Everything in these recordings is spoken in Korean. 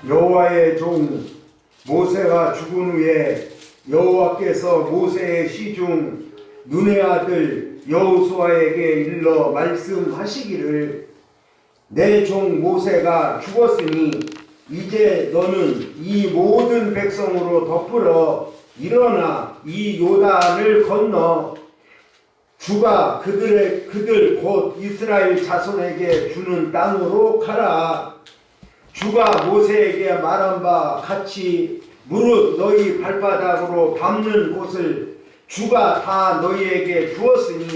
여호와의 종 모세가 죽은 후에 여호와께서 모세의 시중 눈의 아들 여호수아에게 일러 말씀하시기를 내 종 모세가 죽었으니 이제 너는 이 모든 백성으로 덮으러 일어나 이 요단을 건너 주가 그들 곧 이스라엘 자손에게 주는 땅으로 가라. 주가 모세에게 말한 바 같이 무릇 너희 발바닥으로 밟는 곳을 주가 다 너희에게 주었으니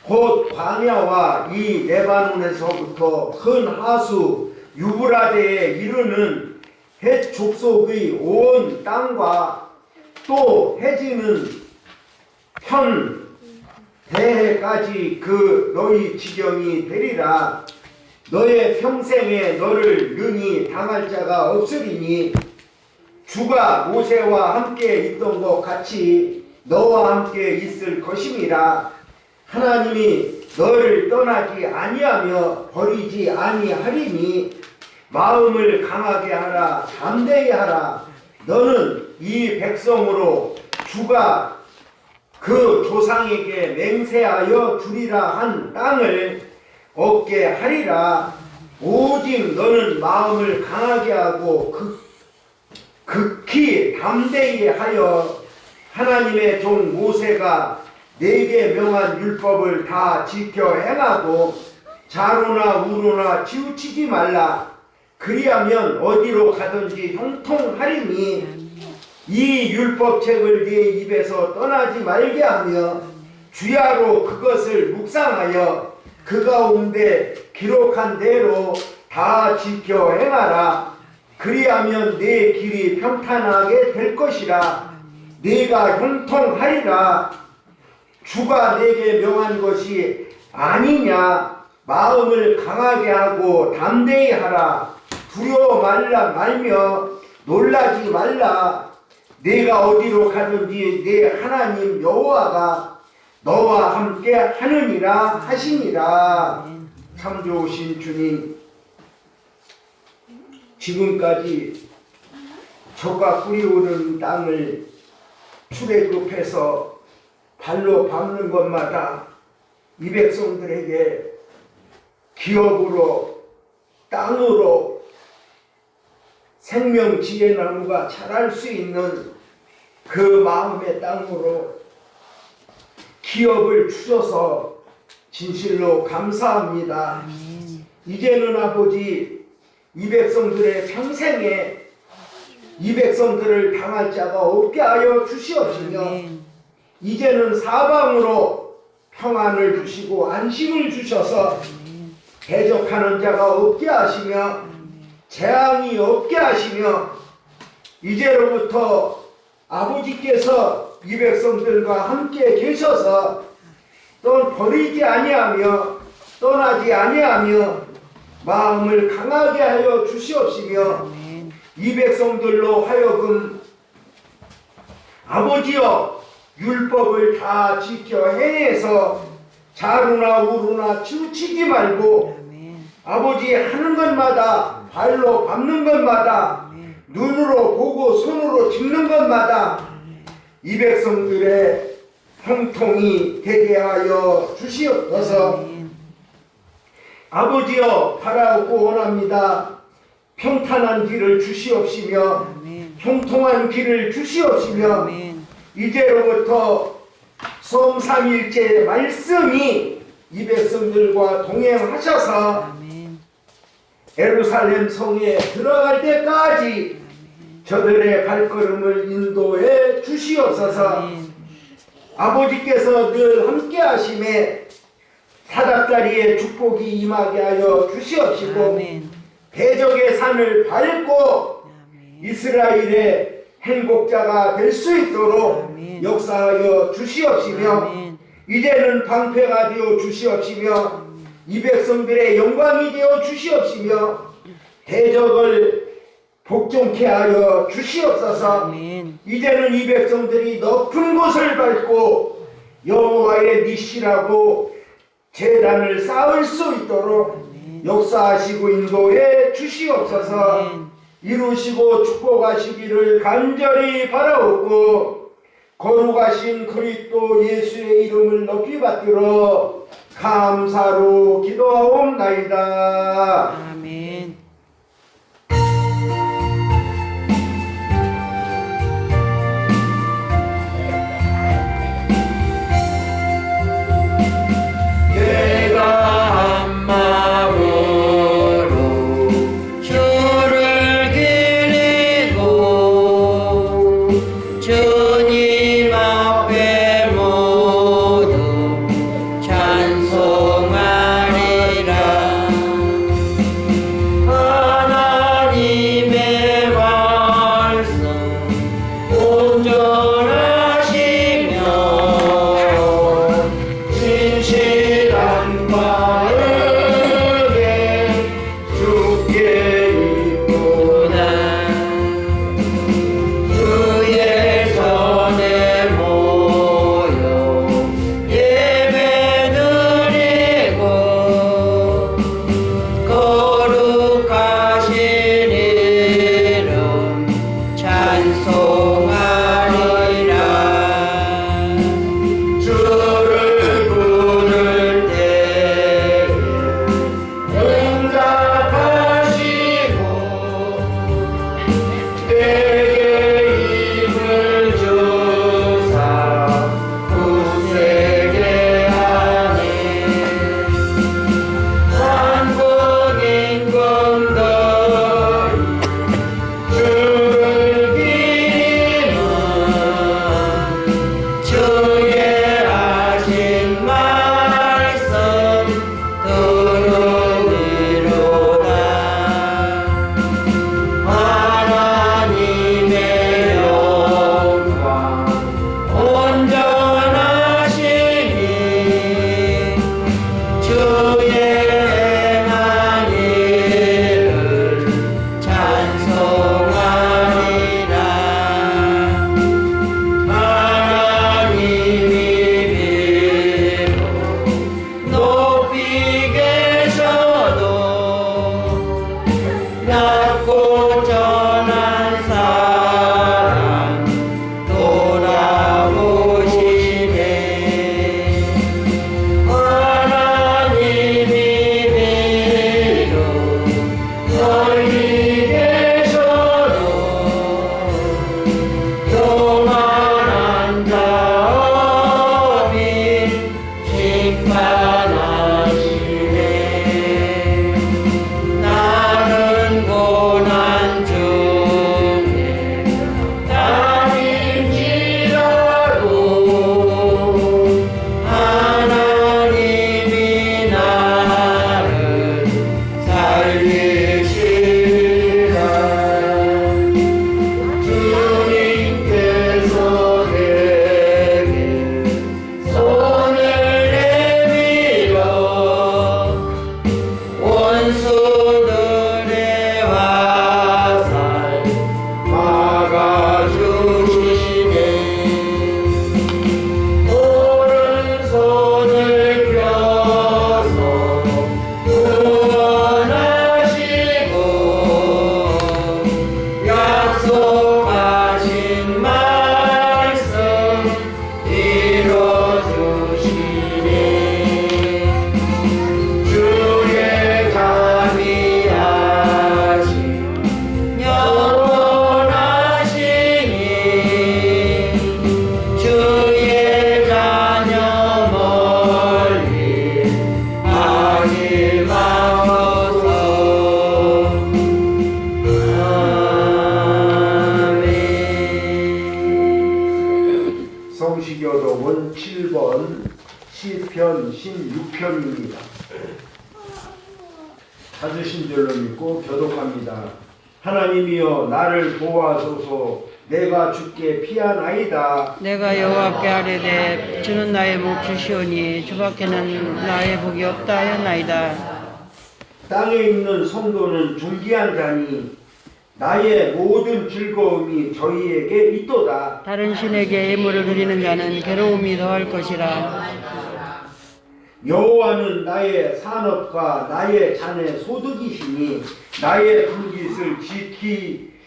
곧 광야와 이 레바논에서부터 큰 하수 유브라데에 이르는 헷 족속의 온 땅과 또 해지는 편 대해까지 그 너희 지경이 되리라. 너의 평생에 너를 능히 당할 자가 없으리니 주가 모세와 함께 있던 것 같이 너와 함께 있을 것임이라. 하나님이 너를 떠나지 아니하며 버리지 아니하리니 마음을 강하게 하라. 담대히 하라. 너는 이 백성으로 주가 그 조상에게 맹세하여 주리라 한 땅을 얻게 하리라. 오직 너는 마음을 강하게 하고 극히 담대히 하여 하나님의 종 모세가 내게 명한 율법을 다 지켜 행하고 좌로나 우로나 치우치지 말라. 그리하면 어디로 가든지 형통하리니 이 율법책을 네 입에서 떠나지 말게 하며 주야로 그것을 묵상하여 그 가운데 기록한 대로 다 지켜 행하라. 그리하면 내 길이 평탄하게 될 것이라. 네가 형통하리라. 주가 내게 명한 것이 아니냐. 마음을 강하게 하고 담대히 하라. 두려워 말며 놀라지 말라. 네가 어디로 가든지 네 하나님 여호와가 너와 함께 하느니라 하시니라. 참 좋으신 주님, 지금까지 젖과 꿀이 오르는 땅을 출애굽해서 발로 밟는 것마다 이 백성들에게 기업으로 땅으로 생명 지혜나무가 자랄 수 있는 그 마음의 땅으로 기업을 주셔서 진실로 감사합니다. 이제는 아버지 이 백성들의 평생에 이 백성들을 당할 자가 없게 하여 주시옵시며 이제는 사방으로 평안을 주시고 안식을 주셔서 대적하는 자가 없게 하시며 재앙이 없게 하시며 이제로부터 아버지께서 이 백성들과 함께 계셔서 또 버리지 아니하며 떠나지 아니하며 마음을 강하게 하여 주시옵시며 이 백성들로 하여금 아버지여 율법을 다 지켜 행해서 좌로나 우로나 치우치지 말고 아버지 하는 것마다 발로 밟는 것마다 눈으로 보고 손으로 짚는 것마다 이 백성들의 형통이 되게 하여 주시옵소서. 아버지여 바라고 원합니다. 평탄한 길을 주시옵시며 형통한 길을 주시옵시며 이제로부터 성삼일째 말씀이 이 백성들과 동행하셔서 예루살렘 성에 들어갈 때까지 저들의 발걸음을 인도해 주시옵소서. 아버지께서 늘 함께 하심에 사닥다리의 축복이 임하게 하여 주시옵시고 아멘. 대적의 산을 밟고 아멘. 이스라엘의 행복자가 될 수 있도록 아멘. 역사하여 주시옵시며 아멘. 이제는 방패가 되어 주시옵시며 이 백성들의 영광이 되어 주시옵시며 대적을 복종케 하여 주시옵소서. 아멘. 이제는 이 백성들이 높은 곳을 밟고 여호와의 니시라고 제단을 쌓을 수 있도록 역사하시고 인도해 주시옵소서. 아멘. 이루시고 축복하시기를 간절히 바라옵고 거룩하신 그리스도 예수의 이름을 높이 받들어 감사로 기도하옵나이다. 아멘. 내가 한 마음으로 주를 기리고 주님 앞에 모두 찬송하리라. 하나님의 말씀 온전하시며 진실한 마음에 주께 있구나. 그의 손에 성시교독은 7번 시편 16편입니다. 찾으신 줄로 믿고 교독합니다. 하나님이여 나를 도와소서. 내가 주께 피하나이다. 내가 여호와께 아뢰되 주는 나의 몫이시오니 주밖에는 나의 복이 없다 하였나이다. 땅에 있는 성도는 존귀한 자니 나의 모든 즐거움이 저희에게 있도다. 다른 신에게 예물을 드리는 자는 괴로움이 더할 것이라. 여호와는 나의 산업과 나의 잔의 소득이시니 나의 불깃을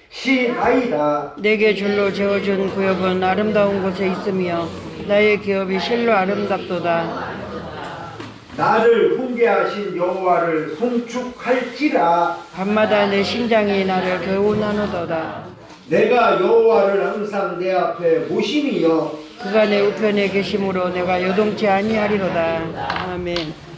지키시나이다. 내게 줄로 재어준 구역은 아름다운 곳에 있으며 나의 기업이 실로 아름답도다. 나를 훈계하신 여호와를 송축할지라. 밤마다 내 심장이 나를 교훈하노도다. 내가 여호와를 항상 내 앞에 모심이여 그가 내 우편에 계심으로 내가 요동치 아니하리로다. 아멘.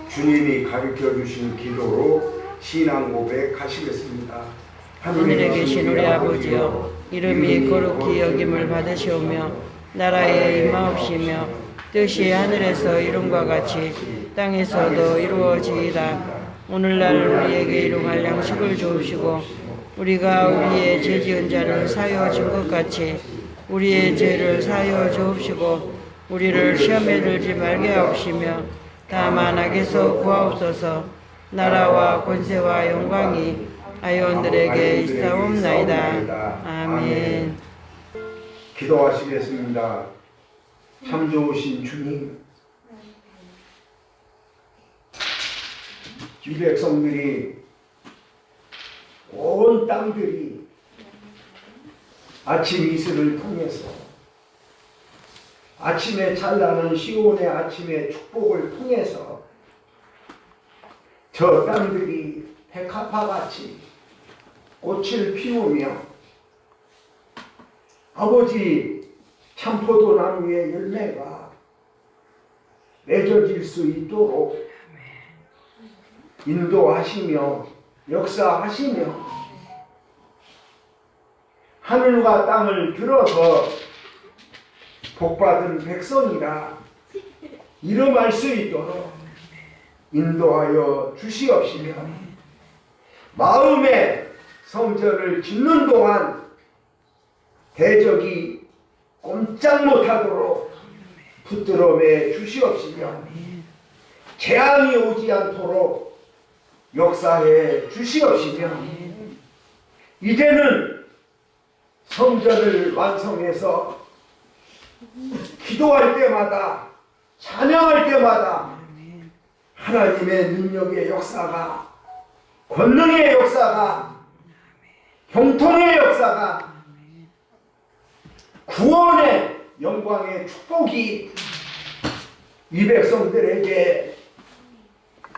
주님이 가르쳐 주신 기도로 신앙 고백하시겠습니다. 하늘에 계신 우리 아버지여, 이름이 거룩히 여김을 받으시오며 나라에 임하옵시며 뜻이 하늘에서 이룬과 같이 땅에서도 이루어지이다. 오늘날 우리에게 일용할 양식을 주옵시고 우리가 우리의 죄 지은 자를 사하여 준 것 같이 우리의 죄를 사하여 주옵시고 우리를 시험에 들지 말게 하옵시며 다만 악에서 구하옵소서. 나라와 권세와 영광이 아이온들에게 있사옵나이다. 아멘. 기도하시겠습니다. 참 좋으신 주님, 이 백성들이 온 땅들이 아침 이슬을 통해서 아침에 찬란한 시온의 아침의 축복을 통해서 저 땅들이 백합화같이 꽃을 피우며 아버지 참포도 나무의 열매가 맺어질 수 있도록 인도하시며 역사하시며 하늘과 땅을 들어서 복받은 백성이라 이름할 수 있도록 인도하여 주시옵시며 마음에 성전을 짓는 동안 대적이 꼼짝 못하도록 붙들어매 주시옵시며 재앙이 오지 않도록 역사해 주시옵시며 이제는 성전을 완성해서 기도할 때마다 찬양할 때마다 하나님의 능력의 역사가 권능의 역사가 형통의 역사가 구원의 영광의 축복이 이 백성들에게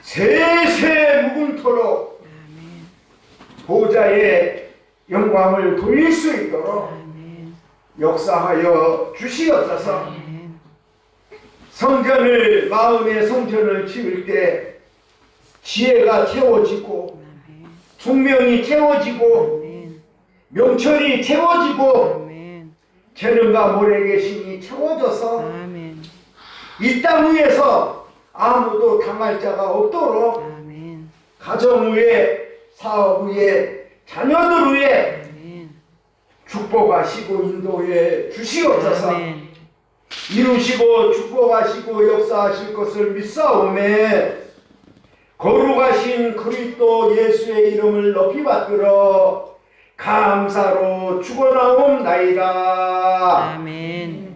세세 묵음토록 보좌의 영광을 돌릴 수 있도록 역사하여 주시옵소서. 성전을 마음의 성전을 지을 때 지혜가 채워지고 총명이 채워지고 명철이 채워지고 재능과 모래계신이 채워져서 이 땅 위에서 아무도 당할 자가 없도록 가정 위에 사업 위에 자녀들 위에 축복하시고 인도해 주시옵소서. 이루시고 축복하시고 역사하실 것을 믿사오매 거룩하신 그리스도 예수의 이름을 높이 받들어 감사로 축원하옵나이다. 아멘.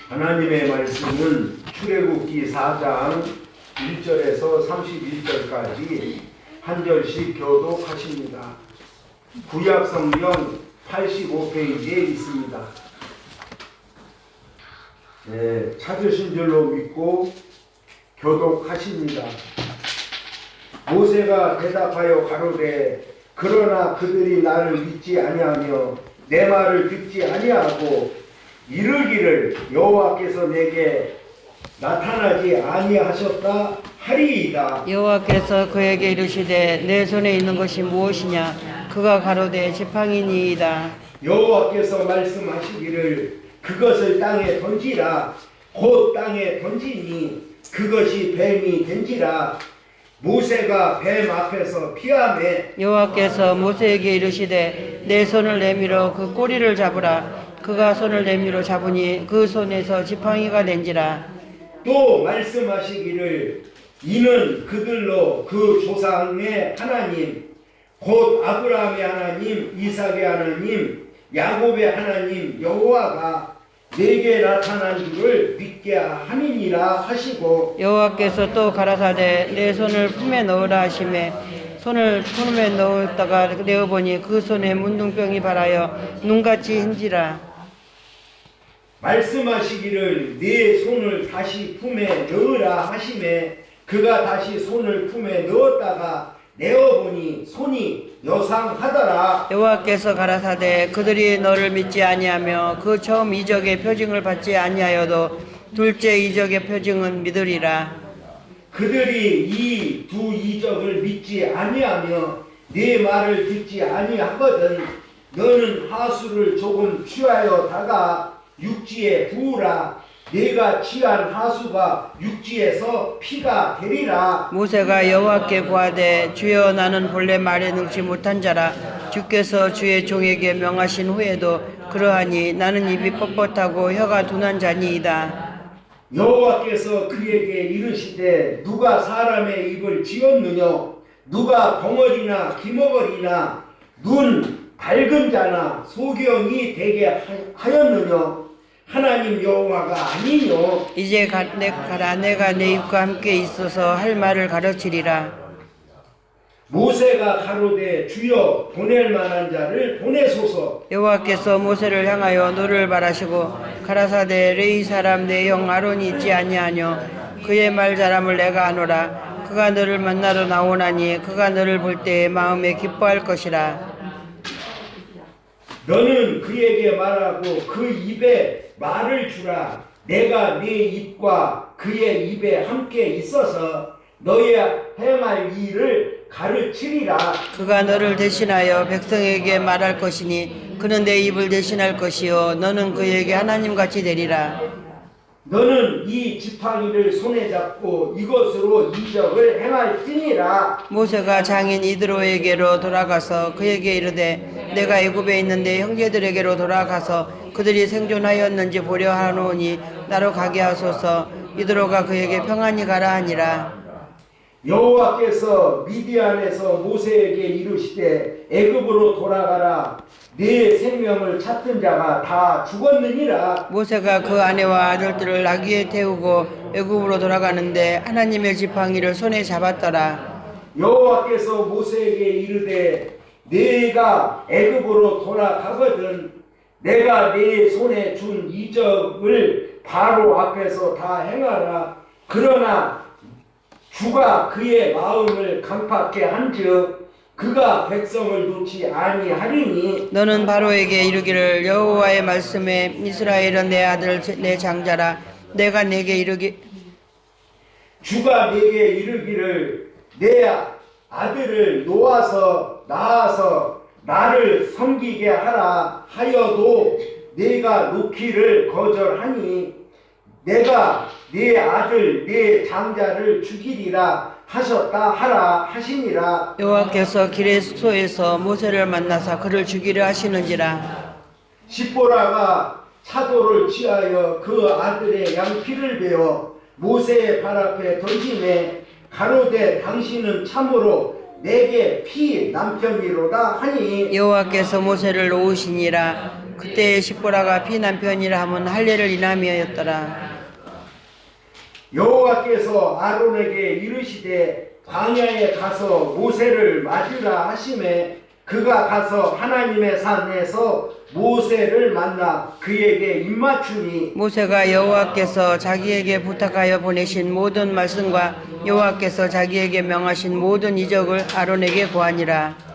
하나님의 말씀은 출애굽기 4장 1절에서 31절까지 한 절씩 교독하십니다. 구약 성경 85페이지에 있습니다. 네, 찾으신 줄로 믿고 교독하십니다. 모세가 대답하여 가로되 그러나 그들이 나를 믿지 아니하며 내 말을 듣지 아니하고 이르기를 여호와께서 내게 나타나지 아니하셨다 하리이다. 여호와께서 그에게 이르시되 내 손에 있는 것이 무엇이냐? 그가 가로되 지팡이니이다. 여호와께서 말씀하시기를 그것을 땅에 던지라. 곧 땅에 던지니 그것이 뱀이 된지라. 모세가 뱀 앞에서 피하매 여호와께서 모세에게 이르시되 내 손을 내밀어 그 꼬리를 잡으라. 그가 손을 내밀어 잡으니 그 손에서 지팡이가 된지라. 또 말씀하시기를 이는 그들로 그 조상의 하나님 곧 아브라함의 하나님 이삭의 하나님 야곱의 하나님 여호와가 내게 나타난 줄을 믿게 함이니라 하시고 여호와께서 또 가라사대 내 손을 품에 넣으라 하시매 손을 품에 넣었다가 내어보니 그 손에 문둥병이 발하여 눈같이 hin지라. 말씀하시기를 네 손을 다시 품에 넣으라 하시매 그가 다시 손을 품에 넣었다가 내어보니 손이 여상하더라. 여호와께서 가라사대 그들이 너를 믿지 아니하며 그 처음 이적의 표징을 받지 아니하여도 둘째 이적의 표징은 믿으리라. 그들이 이 두 이적을 믿지 아니하며 네 말을 듣지 아니하거든 너는 하수를 조금 취하여 다가 육지에 부으라. 내가 취한 하수가 육지에서 피가 되리라. 모세가 여호와께 구하되 주여 나는 본래 말에 능치 못한 자라. 주께서 주의 종에게 명하신 후에도 그러하니 나는 입이 뻣뻣하고 혀가 둔한 자니이다. 여호와께서 그에게 이르시되 누가 사람의 입을 지었느냐? 누가 벙어리나 기머거리나 눈 밝은 자나 소경이 되게 하였느냐? 하나님 여호와가 아니뇨. 이제 가라. 내가 내 입과 함께 있어서 할 말을 가르치리라. 모세가 가로되 주여 보낼 만한 자를 보내소서. 여호와께서 모세를 향하여 노를 바라시고 가라사대 레위 사람 내 형 아론이 있지 아니하뇨. 그의 말 잘함을 내가 아노라. 그가 너를 만나러 나오나니 그가 너를 볼 때에 마음에 기뻐할 것이라. 너는 그에게 말하고 그 입에 말을 주라. 내가 네 입과 그의 입에 함께 있어서 너의 행할 일을 가르치리라. 그가 너를 대신하여 백성에게 말할 것이니 그는 내 입을 대신할 것이요 너는 그에게 하나님같이 되리라. 너는 이 지팡이를 손에 잡고 이것으로 이적을 행할지니라. 모세가 장인 이드로에게로 돌아가서 그에게 이르되 내가 애굽에 있는 내 형제들에게로 돌아가서 그들이 생존하였는지 보려 하노니 나로 가게 하소서. 이드로가 그에게 평안히 가라 하니라. 여호와께서 미디안에서 모세에게 이르시되 애굽으로 돌아가라. 네 생명을 찾던 자가 다 죽었느니라. 모세가 그 아내와 아들들을 나귀에 태우고 애굽으로 돌아가는데 하나님의 지팡이를 손에 잡았더라. 여호와께서 모세에게 이르되 네가 애굽으로 돌아가거든 내가 네 손에 준 이적을 바로 앞에서 다 행하라. 그러나 주가 그의 마음을 강팍해 한즉 그가 백성을 놓지 아니하리니 너는 바로에게 이르기를 여호와의 말씀에 이스라엘은 내 아들 내 장자라. 내가 내게 주가 내게 이르기를 내 아들을 놓아서 낳아서 나를 섬기게 하라 하여도 내가 놓기를 거절하니 내가 네 아들 네 장자를 죽이리라 하셨다 하라 하시니라. 여호와께서 길의 숙소에서 모세를 만나사 그를 죽이려 하시는지라. 십보라가 차도를 취하여 그 아들의 양피를 베어 모세의 발 앞에 던지매 가로되 당신은 참으로 내게 피 남편이로다 하니 여호와께서 모세를 놓으시니라. 그때 십보라가 피 남편이라 하면 할례를 인함이었더라. 여호와께서 아론에게 이르시되 광야에 가서 모세를 맞으라 하시매 그가 가서 하나님의 산에서 모세를 만나 그에게 입맞추니 모세가 여호와께서 자기에게 부탁하여 보내신 모든 말씀과 여호와께서 자기에게 명하신 모든 이적을 아론에게 고하니라.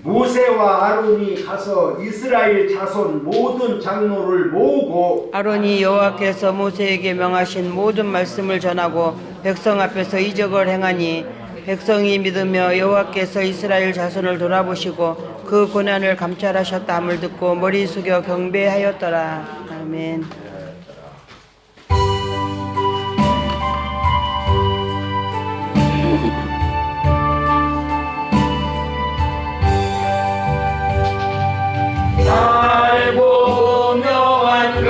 모세와 아론이 가서 이스라엘 자손 모든 장로를 모으고 아론이 여호와께서 모세에게 명하신 모든 말씀을 전하고 백성 앞에서 이적을 행하니 백성이 믿으며 여호와께서 이스라엘 자손을 돌아보시고 그 고난을 감찰하셨다 함을 듣고 머리 숙여 경배하였더라. 아멘. 알고 묘한 그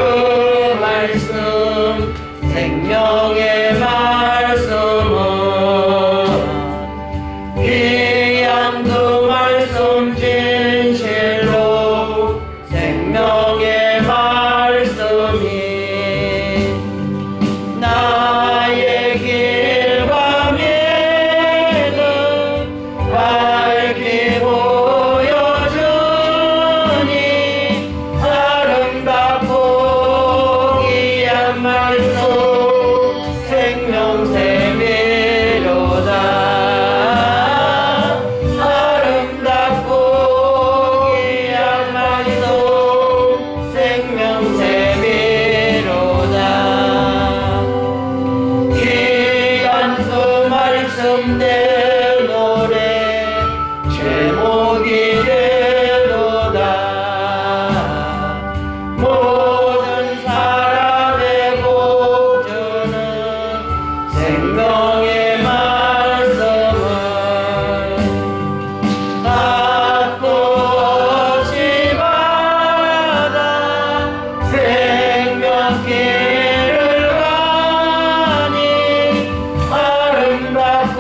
말씀 생명의 말씀은 귀한 그 말씀 진실로 생명의 말씀이 나의 길과 믿음 밝히 보여주니 아름답고 귀한 말씀 생명샘이로다. 아름답고 귀한 말씀 생명샘이로다. 귀한 그 말씀 내 노래 제목이 되도다. 모든 사람의 복주는 생명의 말씀을 닫고 없이 받아 생명길을 가니 아름답고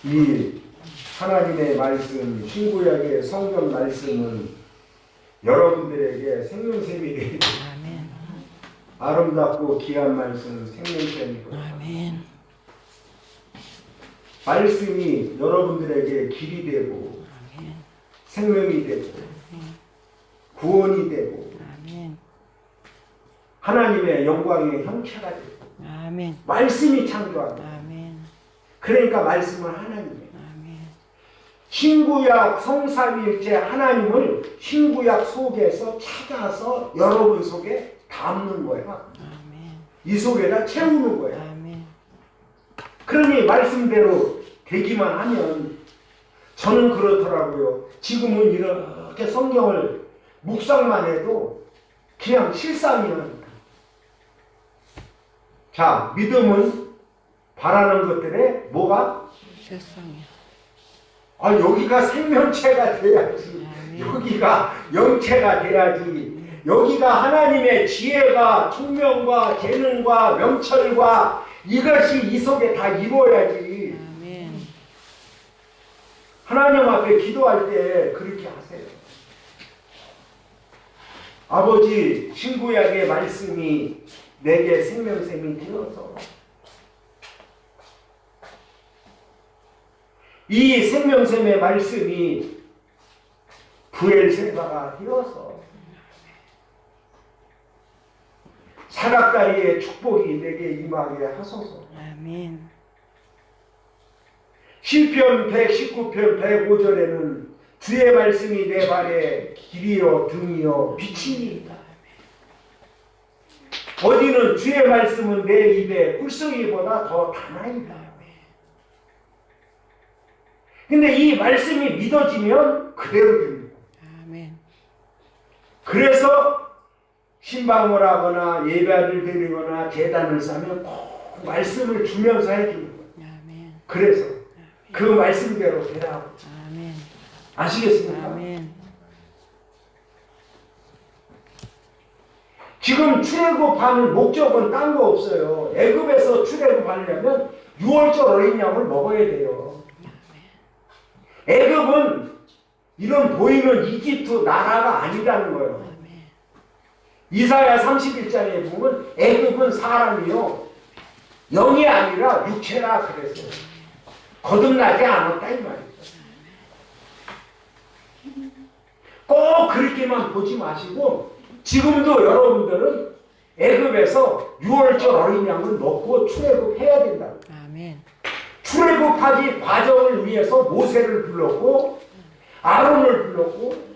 이 하나님의 말씀, 신구약의 성경 말씀은 여러분들에게 생명샘이 되는 아멘. 아름답고 귀한 말씀, 생명샘이고 아멘. 말씀이 여러분들에게 길이 되고 아멘. 생명이 되고 구원이 되고 아멘. 하나님의 영광의 형체가 되고 아멘. 말씀이 창조한다. 아멘. 그러니까 말씀은 하나님이에요. 아멘. 신구약 성삼위일체 하나님을 신구약 속에서 찾아서 여러분 속에 담는 거야. 아멘. 이 속에다 채우는 거야. 아멘. 그러니 말씀대로 되기만 하면 저는 그렇더라고요. 지금은 이렇게 성경을 묵상만 해도 그냥 실상이야. 자, 믿음은 바라는 것들에 뭐가? 세상에. 아, 여기가 생명체가 돼야지. 아멘. 여기가 영체가 돼야지. 여기가 하나님의 지혜가 총명과 재능과 명철과 이것이 이 속에 다 이루어야지. 아멘. 하나님 앞에 기도할 때 그렇게 하세요. 아버지, 신구약의 말씀이 내게 생명샘이 되어서 이 생명샘의 말씀이 부엘세바가 되어서 사각다리의 축복이 내게 임하게 하소서. 아멘. 시편 119편 105절에는 주의 말씀이 내 발에 길이요 등이요 빛이니이다. 어디는 주의 말씀은 내 입에 꿀송이보다 더 단아이다. 근데 이 말씀이 믿어지면 그대로 됩니다. 아멘. 그래서 신방을 하거나 예배를 드리거나 제단을 싸면 꼭 말씀을 주면서 해주는 거예요. 아멘. 그래서 그 말씀대로 되라고. 아멘. 아시겠습니까? 아멘. 지금 출애굽하는 목적은 딴 거 없어요. 애굽에서 출애굽하려면 6월절 어린 양을 먹어야 돼요. 애굽은 이런 보이는 이집트 나라가 아니라는 거예요. 이사야 31장에 보면 애굽은 사람이요 영이 아니라 육체라 그랬어요. 거듭나지 않았다 이 말이죠. 꼭 그렇게만 보지 마시고 지금도 여러분들은 애굽에서 6월절 어린 양을 먹고 출애굽해야 된다. 아멘. 출애굽하기 과정을 위해서 모세를 불렀고 아론을 불렀고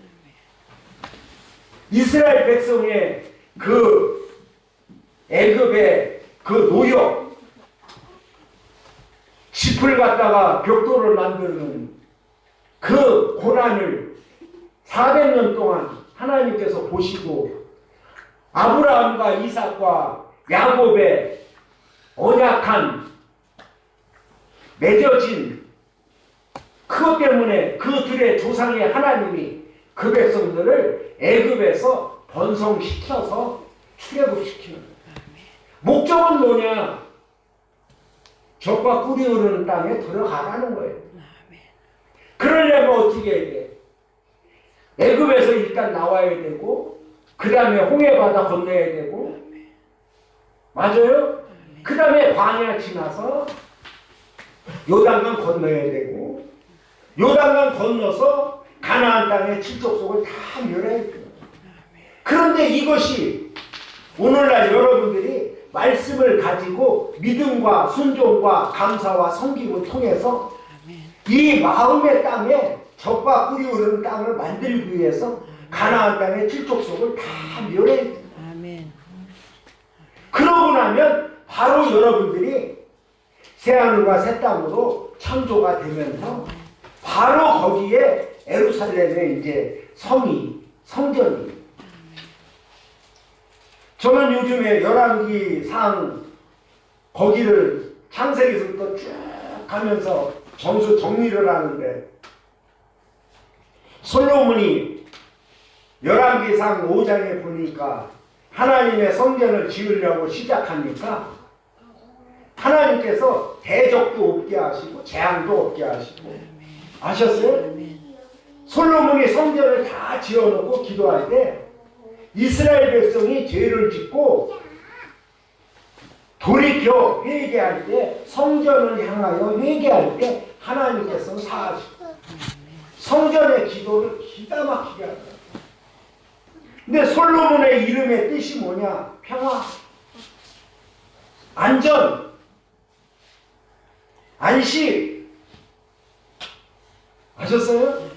이스라엘 백성의 그 애굽의 그 노역 짚을 갖다가 벽돌을 만드는 그 고난을 400년 동안 하나님께서 보시고 아브라함과 이삭과 야곱의 언약한 맺어진 그것 때문에 그 둘의 조상의 하나님이 그 백성들을 애굽에서 번성시켜서 출애굽시키는 거예요. 목적은 뭐냐? 젖과 꿀이 흐르는 땅에 들어가라는 거예요. 그러려면 어떻게 해야 돼? 애굽에서 일단 나와야 되고 그 다음에 홍해바다 건너야 되고 맞아요? 그 다음에 광야 지나서 요단강 건너야 되고 요단강 건너서 가나안 땅의 칠족속을 다 멸해야 돼요. 그런데 이것이 오늘날 여러분들이 말씀을 가지고 믿음과 순종과 감사와 섬김을 통해서 이 마음의 땅에 젖과 꿀이 흐르는 땅을 만들기 위해서 가나안 땅의 칠족속을 다 멸해야 돼요. 아멘. 그러고 나면 바로 여러분들이 새하늘과 새 땅으로 창조가 되면서 바로 거기에 예루살렘에 이제 성전이. 저는 요즘에 열왕기상 거기를 창세기서부터 쭉 가면서 점수 정리를 하는데 솔로몬이 열왕기상 5장에 보니까 하나님의 성전을 지으려고 시작하니까 하나님 하나님께서 대적도 없게 하시고 재앙도 없게 하시고. 아셨어요? 솔로몬이 성전을 다 지어놓고 기도할 때 이스라엘 백성이 죄를 짓고 돌이켜 회개할 때, 성전을 향하여 회개할 때 하나님께서 사하시고 성전의 기도를 기가 막히게 하더라. 근데 솔로몬의 이름의 뜻이 뭐냐? 평화, 안전, 안식. 아셨어요?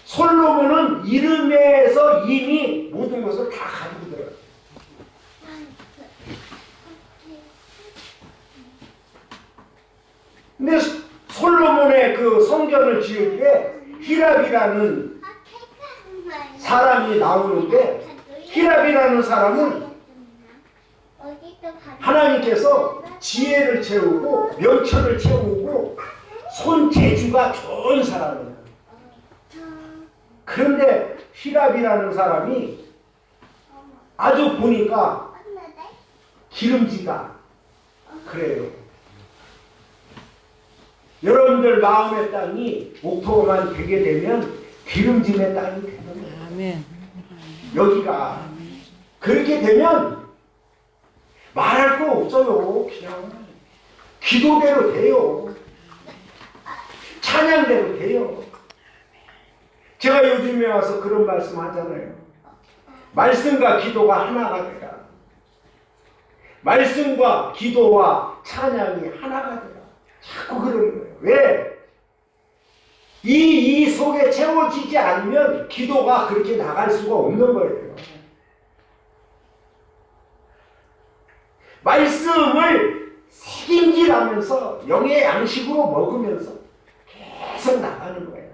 솔로몬은 이름에서 이미 모든 것을 다 가지고 들어요. 근데 솔로몬의 그 성전을 지을 때 히랍이라는 사람이 나오는데, 히랍이라는 사람은 하나님께서 지혜를 채우고 명철을 채우고 손재주가 좋은 사람이에요. 그런데 히랍이라는 사람이 아주 보니까 기름지다 그래요. 여러분들 마음의 땅이 목표만 되게 되면 기름짐의 땅이 되는 거예요. 아멘. 여기가 그렇게 되면 말할 거 없어요. 그냥 기도대로 돼요. 찬양대로 돼요. 제가 요즘에 와서 그런 말씀 하잖아요. 말씀과 기도가 하나가 되라. 말씀과 기도와 찬양이 하나가 되라. 자꾸 그러는 거예요. 왜? 이 속에 채워지지 않으면 기도가 그렇게 나갈 수가 없는 거예요. 말씀을 새김질하면서 영의 양식으로 먹으면서 계속 나가는 거예요.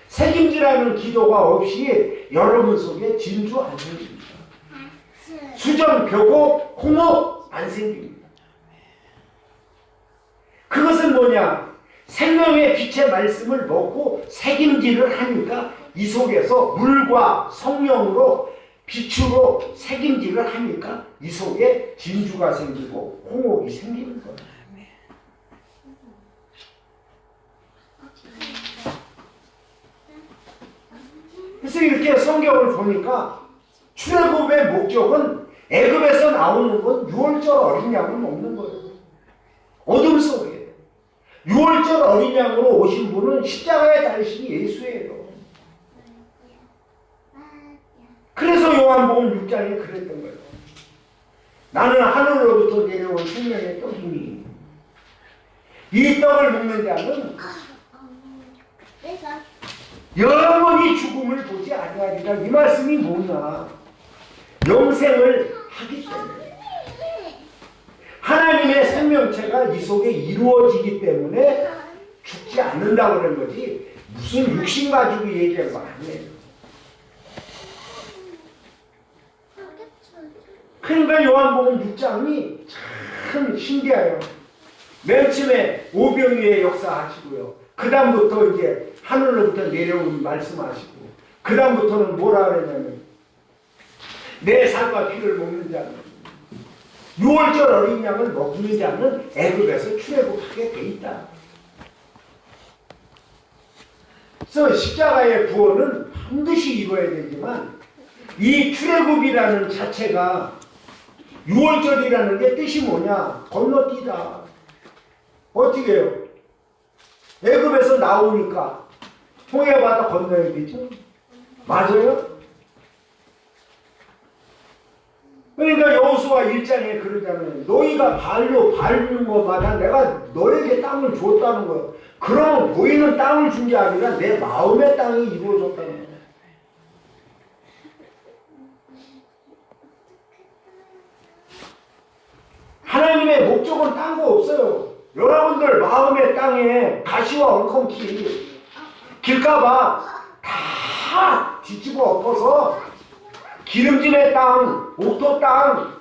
새김질하는 기도가 없이 여러분 속에 진주 안 생깁니다. 수정, 벽옥, 홍옥 안 생깁니다. 그것은 뭐냐? 생명의 빛의 말씀을 먹고 새김질을 하니까 이 속에서 물과 성령으로 빛으로 새김질을 하니까 이 속에 진주가 생기고 홍옥이 생기는 거예요. 그래서 이렇게 성경을 보니까 출애굽의 목적은 애굽에서 나오는 건 6월절 어린 양을 먹는 거예요. 어둠 속에 6월절 어린 양으로 오신 분은 십자가에 달리신 예수예요. 그래서 요한복음 6장에 그랬던 거예요. 나는 하늘로부터 내려온 생명의 떡이니 이 떡을 먹는 자는 영원히 죽음을 보지 아니하리라. 이 말씀이 뭐냐? 영생을 하기 때문에 하나님의 생명체가 이 속에 이루어지기 때문에 죽지 않는다고 그런 거지 무슨 육신 가지고 얘기한 거 아니에요. 그러니까 요한복음 6장이 참 신기해요. 맨 처음에 오병이의 역사하시고요. 그 다음부터 이제 하늘로부터 내려온 말씀하시고, 그 다음부터는 뭐라 그랬냐면 내 살과 피를 먹는 자는 6월절 어린 양을 먹는 자는 애굽에서 출애굽하게 돼 있다. 그래서 십자가의 구원은 반드시 이루어야 되지만 이 출애굽이라는 자체가 6월절이라는 게 뜻이 뭐냐? 건너뛰다. 어떻게 해요? 애굽에서 나오니까 홍해바다 건너야 되죠? 맞아요? 그러니까 여호수아 1장에 그러잖아요. 너희가 발로 밟는 것마다 내가 너에게 땅을 줬다는 거예요. 그러면 보이는 땅을 준 게 아니라 내 마음의 땅이 이루어졌다는 거예요. 하나님의 목적은 딴 거 없어요. 여러분들 마음의 땅에 가시와 엉겅퀴 길까봐 다 뒤집어 엎어서 기름짐의 땅, 옥토 땅,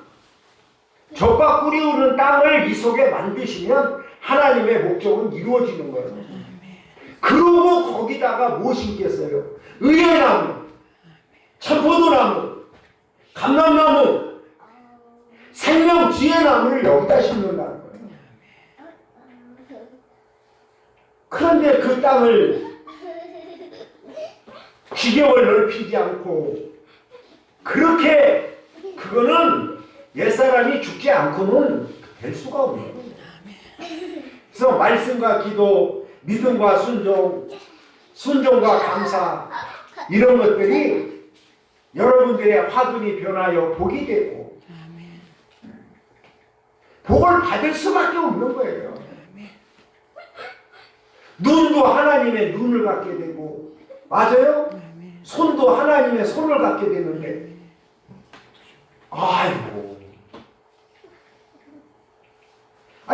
젖과 꿀이 흐르는 땅을 이 속에 만드시면 하나님의 목적은 이루어지는 거예요. 그러고 거기다가 뭐 심겠어요? 의회나무, 참포도나무, 감람나무, 생명 지혜 나무를 여기다 심는다는 거예요. 그런데 그 땅을 지경을 넓히지 않고 그렇게 그거는 옛사람이 죽지 않고는 될 수가 없는 거예요. 그래서 말씀과 기도, 믿음과 순종, 순종과 감사 이런 것들이 여러분들의 화분이 변하여 복이 되고 복을 받을 수밖에 없는 거예요. 눈도 하나님의 눈을 갖게 되고 맞아요? 손도 하나님의 손을 갖게 되는데 아이고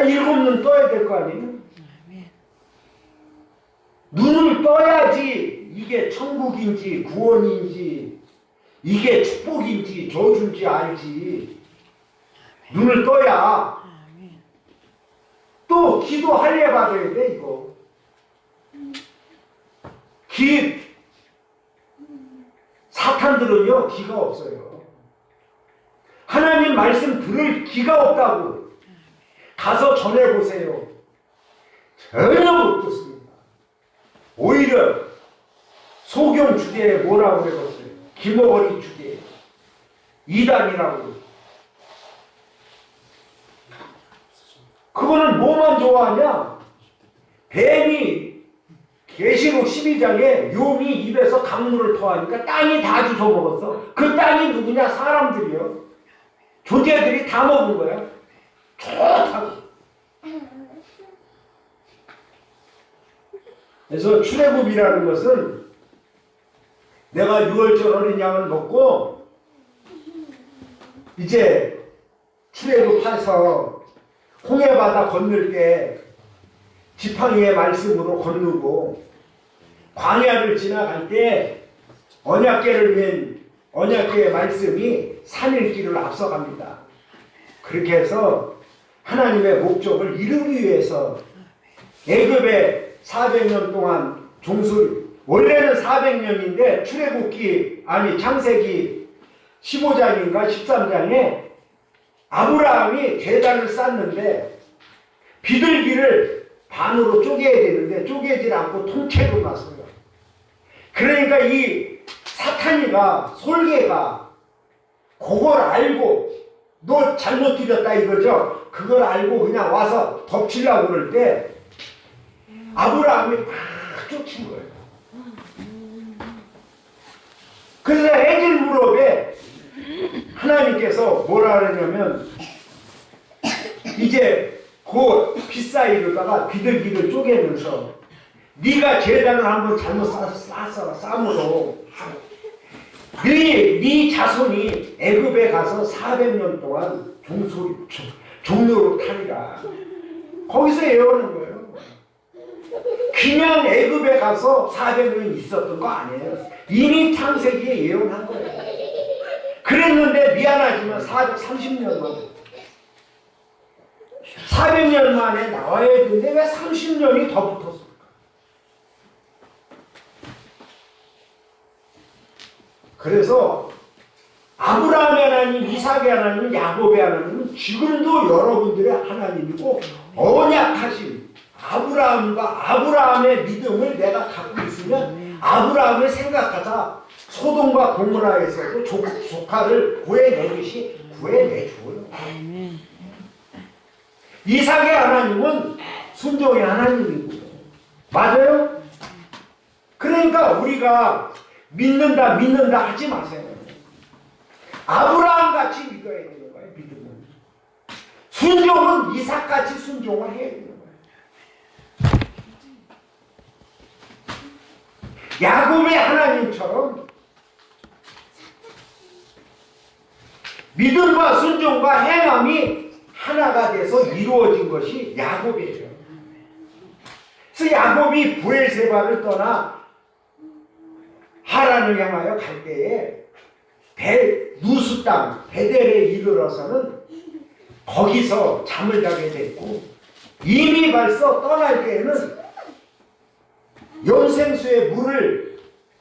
일곱 눈 떠야 될 거 아니에요? 눈을 떠야지 이게 천국인지 구원인지 이게 축복인지 저주인지 알지. 눈을 떠야 또 기도 할례 받아야 돼 이거. 사탄들은요 기가 없어요. 하나님 말씀 들을 기가 없다고 가서 전해보세요. 전혀 못 듣습니다. 오히려 소경 주제에 뭐라고 그랬어요? 기모거리 주제 이단이라고. 그거는 뭐만 좋아하냐? 뱀이 계시록 12장에 용이 입에서 강물을 토하니까 땅이 다 주워 먹었어. 그 땅이 누구냐? 사람들이요. 존재들이 다 먹은 거야. 좋다고. 그래서 출애굽이라는 것은 내가 6월절 어린 양을 먹고 이제 출애굽해서 홍해바다 건널 때 지팡이의 말씀으로 건너고 광야를 지나갈 때 언약궤를 맨 언약궤의 말씀이 산일길을 앞서갑니다. 그렇게 해서 하나님의 목적을 이루기 위해서 애굽에 400년 동안 원래는 400년인데 출애굽기 창세기 15장인가 13장에 아브라함이 제단을 쌓는데 비둘기를 반으로 쪼개야 되는데 쪼개질 않고 통째로 놨어요. 그러니까 이 사탄이가 솔개가 그걸 알고 너 잘못 드렸다 이거죠. 그걸 알고 그냥 와서 덮치려고 그럴 때 아브라함이 막 쫓은 거예요. 그래서 해질 무렵에 하나님께서 뭐라 그러냐면 이제 그 빗사이로다가 비둘기를 쪼개면서 네가 제단을 한번 잘못 쌓으로 네 자손이 애굽에 가서 400년 동안 종로로 타리라. 거기서 예언한 거예요. 그냥 애굽에 가서 400년 있었던 거 아니에요. 이미 창세기에 예언한 거예요. 그랬는데 미안하지만 430년 만에 400년 만에 나와야 되는데 왜 30년이 더 붙었을까? 그래서 아브라함의 하나님, 이삭의 하나님, 야곱의 하나님은 지금도 여러분들의 하나님이고 언약하신 아브라함의 믿음을 내가 갖고 있으면 아브라함을 생각하자 소돔과 고모라에서도 조카를 구해내듯이 구해내줘요. 이삭의 하나님은 순종의 하나님이고 맞아요? 그러니까 우리가 믿는다 하지 마세요. 아브라함같이 믿어야 되는 거예요. 믿음은. 순종은 이삭같이 순종을 해야 되는 거예요. 야곱의 하나님처럼 믿음과 순종과 행함이 하나가 돼서 이루어진 것이 야곱이에요. 그래서 야곱이 브엘세바를 떠나 하란을 향하여 갈 때에 누수 땅 베델에 이르러서는 거기서 잠을 자게 됐고 이미 벌써 떠날 때에는 염생수의 물을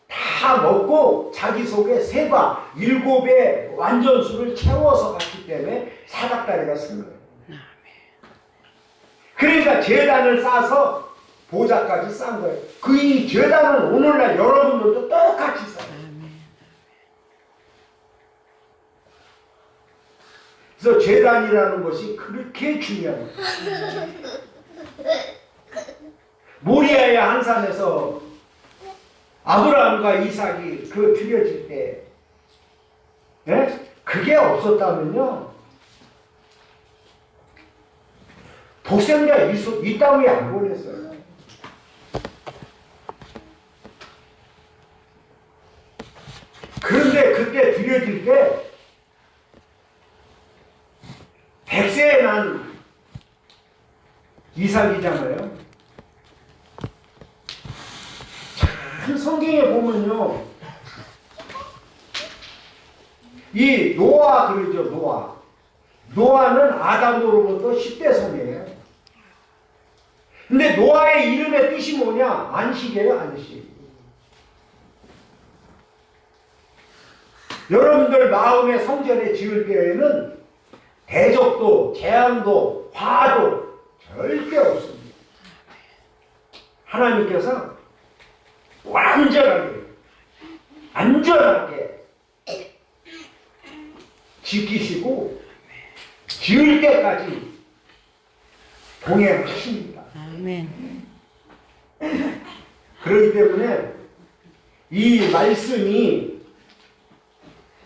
다 다 먹고 자기 속에 3바 7의 완전수를 채워서 갔기 때문에 사닥다리가 쓴 거예요. 그러니까 제단을 쌓아서 보좌까지 쌓은 거예요. 그 이 제단은 오늘날 여러분들도 똑같이 쌓아요. 그래서 제단이라는 것이 그렇게 중요한 거예요. 모리아의 한산에서 아브라함과 이삭이 그 드려질 때, 예? 그게 없었다면요, 독생자 이 땅 위에 안 보냈어요. 그런데 그때 드려질 때 100세에 난 이삭이잖아요. 참 성경에 보면요, 이 노아 그러죠. 노아는 아담으로부터 10대 손이에요. 근데 노아의 이름의 뜻이 뭐냐? 안식이에요, 안식. 여러분들 마음의 성전에 지을 때에는 대적도, 재앙도, 화도 절대 없습니다. 하나님께서 완전하게, 안전하게 지키시고 지을 때까지 동행하십니다. 아멘. 그렇기 때문에 이 말씀이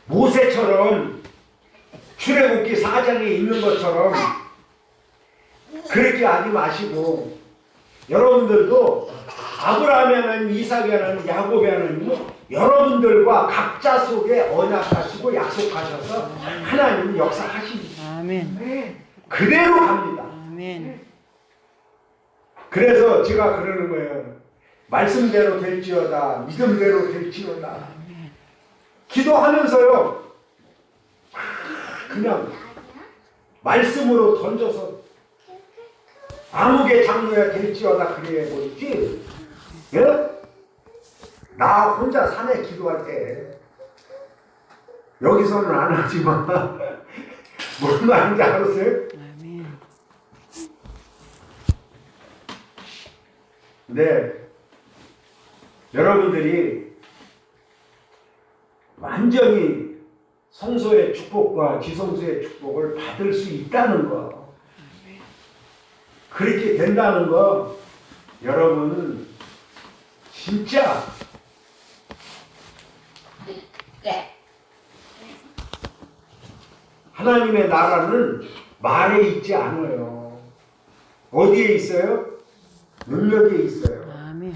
모세처럼 출애굽기 4장에 있는 것처럼 그렇게 하지 마시고, 여러분들도 아브라함의 하나님, 이삭의 하나님, 야곱의 하나님, 여러분들과 각자 속에 언약하시고 약속하셔서 하나님은 역사하십니다. 아멘. 그대로 갑니다. 아멘. 그래서 제가 그러는 거예요. 말씀대로 될지어다, 믿음대로 될지어다. 기도하면서요, 그냥 말씀으로 던져서 아무개 장로야 될지어다 그래야 보이지. 예? 나 혼자 산에 기도할 때 여기서는 안 하지만 뭔 말인지 알았어요? 아멘. 네, 여러분들이 완전히 성소의 축복과 지성소의 축복을 받을 수 있다는 거, 그렇게 된다는 거, 여러분은 진짜 하나님의 나라는 말에 있지 않아요. 어디에 있어요? 능력에 있어요. 아멘.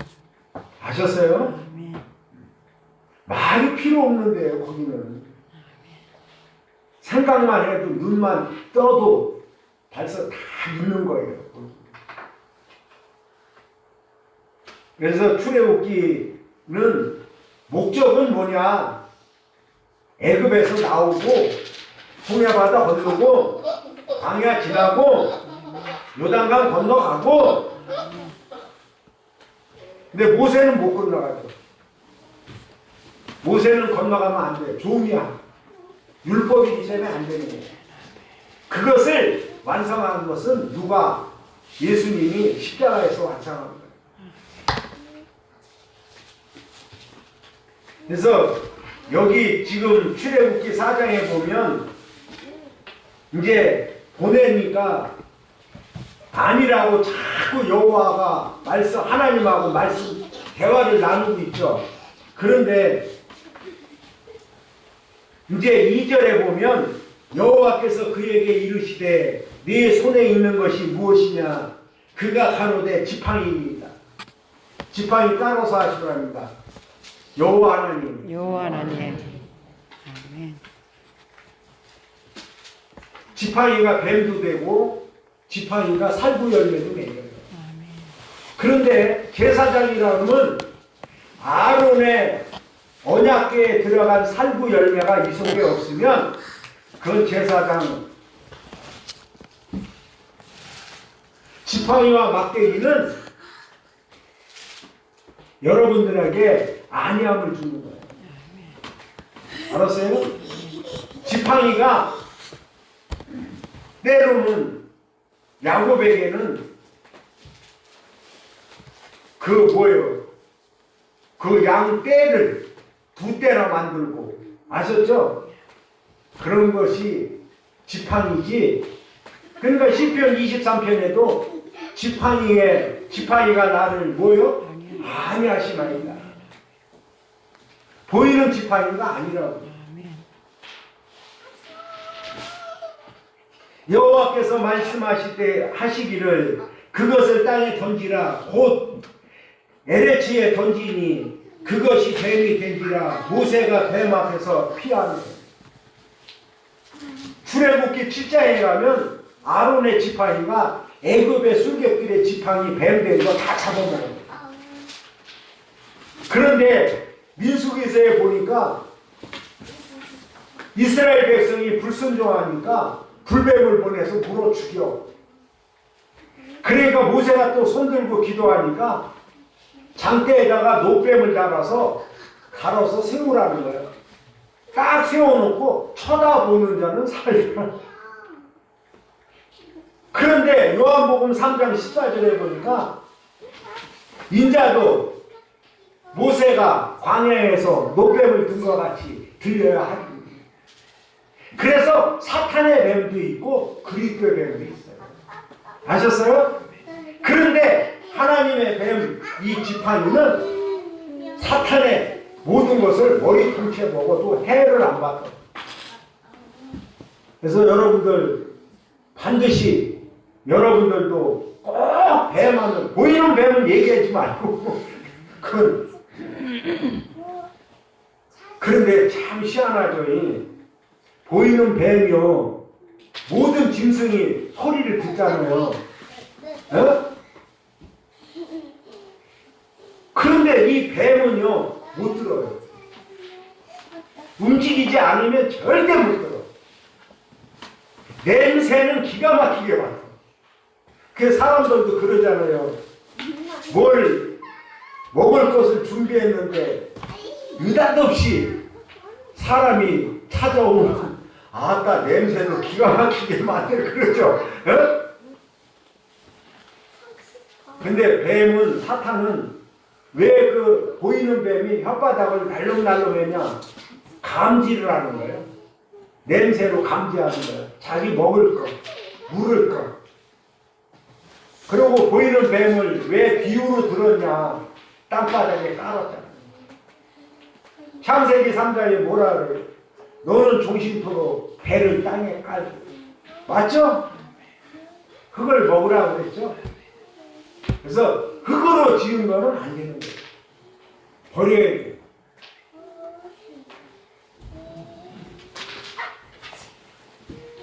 아셨어요? 아멘. 말이 필요 없는데요, 거기는. 생각만 해도 눈만 떠도 벌써 다 있는 거예요. 그래서 출애굽기는 목적은 뭐냐? 애굽에서 나오고 홍해바다 건너고 광야 지나고 요단강 건너가고. 근데 모세는 못 건너가죠. 모세는 건너가면 안 돼. 종이야. 율법이기 때문에 안 되는 거예요. 그것을 완성한 것은 누가? 예수님이 십자가에서 완성한 거예요. 그래서 여기 지금 출애굽기 4장에 보면 이제 보내니까 아니라고 자꾸 여호와가 하나님하고 말씀 대화를 나누고 있죠. 그런데 이제 2절에 보면 여호와께서 그에게 이르시되 네 손에 있는 것이 무엇이냐? 그가 가로되 지팡이입니다. 지팡이 따로서 하시더랍니다. 여호와 하나님. 여호와 하나님. 아멘. 지팡이가 뱀도 되고 지팡이가 살구 열매도 맺어요. 그런데 제사장이라면 아론의 언약궤에 들어간 살구 열매가 이 속에 없으면 그 제사장, 지팡이와 막대기는 여러분들에게 안위함을 주는 거예요. 알았어요? 지팡이가 때로는 야곱에게는 그 뭐예요? 그 양떼를 두 떼나 만들고 아셨죠? 그런 것이 지팡이지. 그러니까 시편 23편에도 지팡이가 나를 뭐요? 안위하시나이다. 보이는 지팡이가 아니라고. 여호와께서 말씀하실 때 하시기를 그것을 땅에 던지라. 곧 에레치에 던지니 그것이 뱀이 된지라. 모세가 뱀 앞에서 피하네. 출애굽기 7장에 가면 아론의 지팡이가 애굽의 술객들의 지팡이 뱀 된 거 다 잡아먹어요. 그런데 민수기서에 보니까 이스라엘 백성이 불순종하니까 불뱀을 보내서 물어 죽여. 그러니까 모세가 또 손들고 기도하니까 장대에다가 노뱀을 달아서 세우라는 거예요. 딱 세워놓고 쳐다보는 자는 살리라. 그런데 요한복음 3장 14절에 보니까 인자도 모세가 광야에서 노뱀을 든 것 같이 들려야 하리. 그래서 사탄의 뱀도 있고 그리스도의 뱀도 있어요. 아셨어요? 그런데 하나님의 뱀, 이 지팡이는 사탄의 모든 것을 머리통째 먹어도 해를 안 받아요. 그래서 여러분들 반드시 여러분들도 꼭 뱀하는, 보이는 뱀은 얘기하지 말고 그런데 참 희한하죠. 보이는 뱀이요, 모든 짐승이 소리를 듣잖아요. 어? 그런데 이 뱀은요 못 들어요. 움직이지 않으면 절대 못 들어. 냄새는 기가 막히게 맡아. 그 사람들도 그러잖아요. 뭘 먹을 것을 준비했는데 느닷없이 사람이 찾아오면 아까 냄새도 기가 막히게 만들 그러죠. 어? 근데 뱀은, 사탄은 왜 그 보이는 뱀이 혓바닥을 날름날름했냐? 감지를 하는 거예요. 냄새로 감지하는 거예요. 자기 먹을 거, 물을 거. 그리고 보이는 뱀을 왜 비유로 들었냐? 땅바닥에 깔았잖아. 창세기 3장에 뭐라 그래요? 너는 종신토로 배를 땅에 깔고. 맞죠? 흙을 먹으라고 그랬죠? 그래서 흙으로 지은 거는 안 되는 거예요. 버려야 돼요.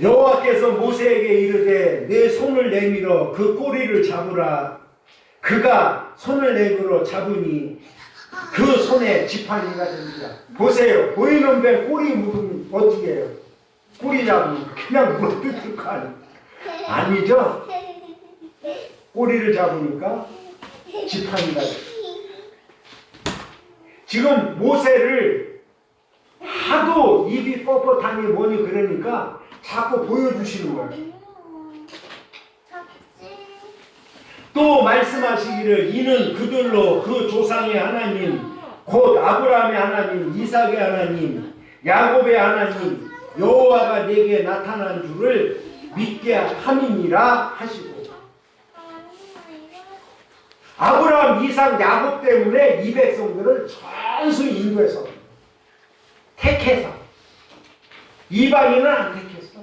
여호와께서 모세에게 이르되 내 손을 내밀어 그 꼬리를 잡으라. 그가 손을 내밀어 잡으니 그 손에 지팡이가 됩니다. 보세요. 보이는 뱀 꼬리 묻으면 어떻게 해요? 꼬리 잡으면 그냥 물어뜯을 거 아니죠? 꼬리를 잡으니까 지팡이가 돼요. 지금 모세를 하도 입이 뻣뻣하니 뭐니 그러니까 자꾸 보여주시는 거예요. 또 말씀하시기를 이는 그들로 그 조상의 하나님 곧 아브라함의 하나님, 이삭의 하나님, 야곱의 하나님 여호와가 내게 나타난 줄을 믿게 함이니라 하시고, 아브라함, 이삭, 야곱 때문에 이 백성들을 전수 인도해서 택해서, 이방인은 안 택했어.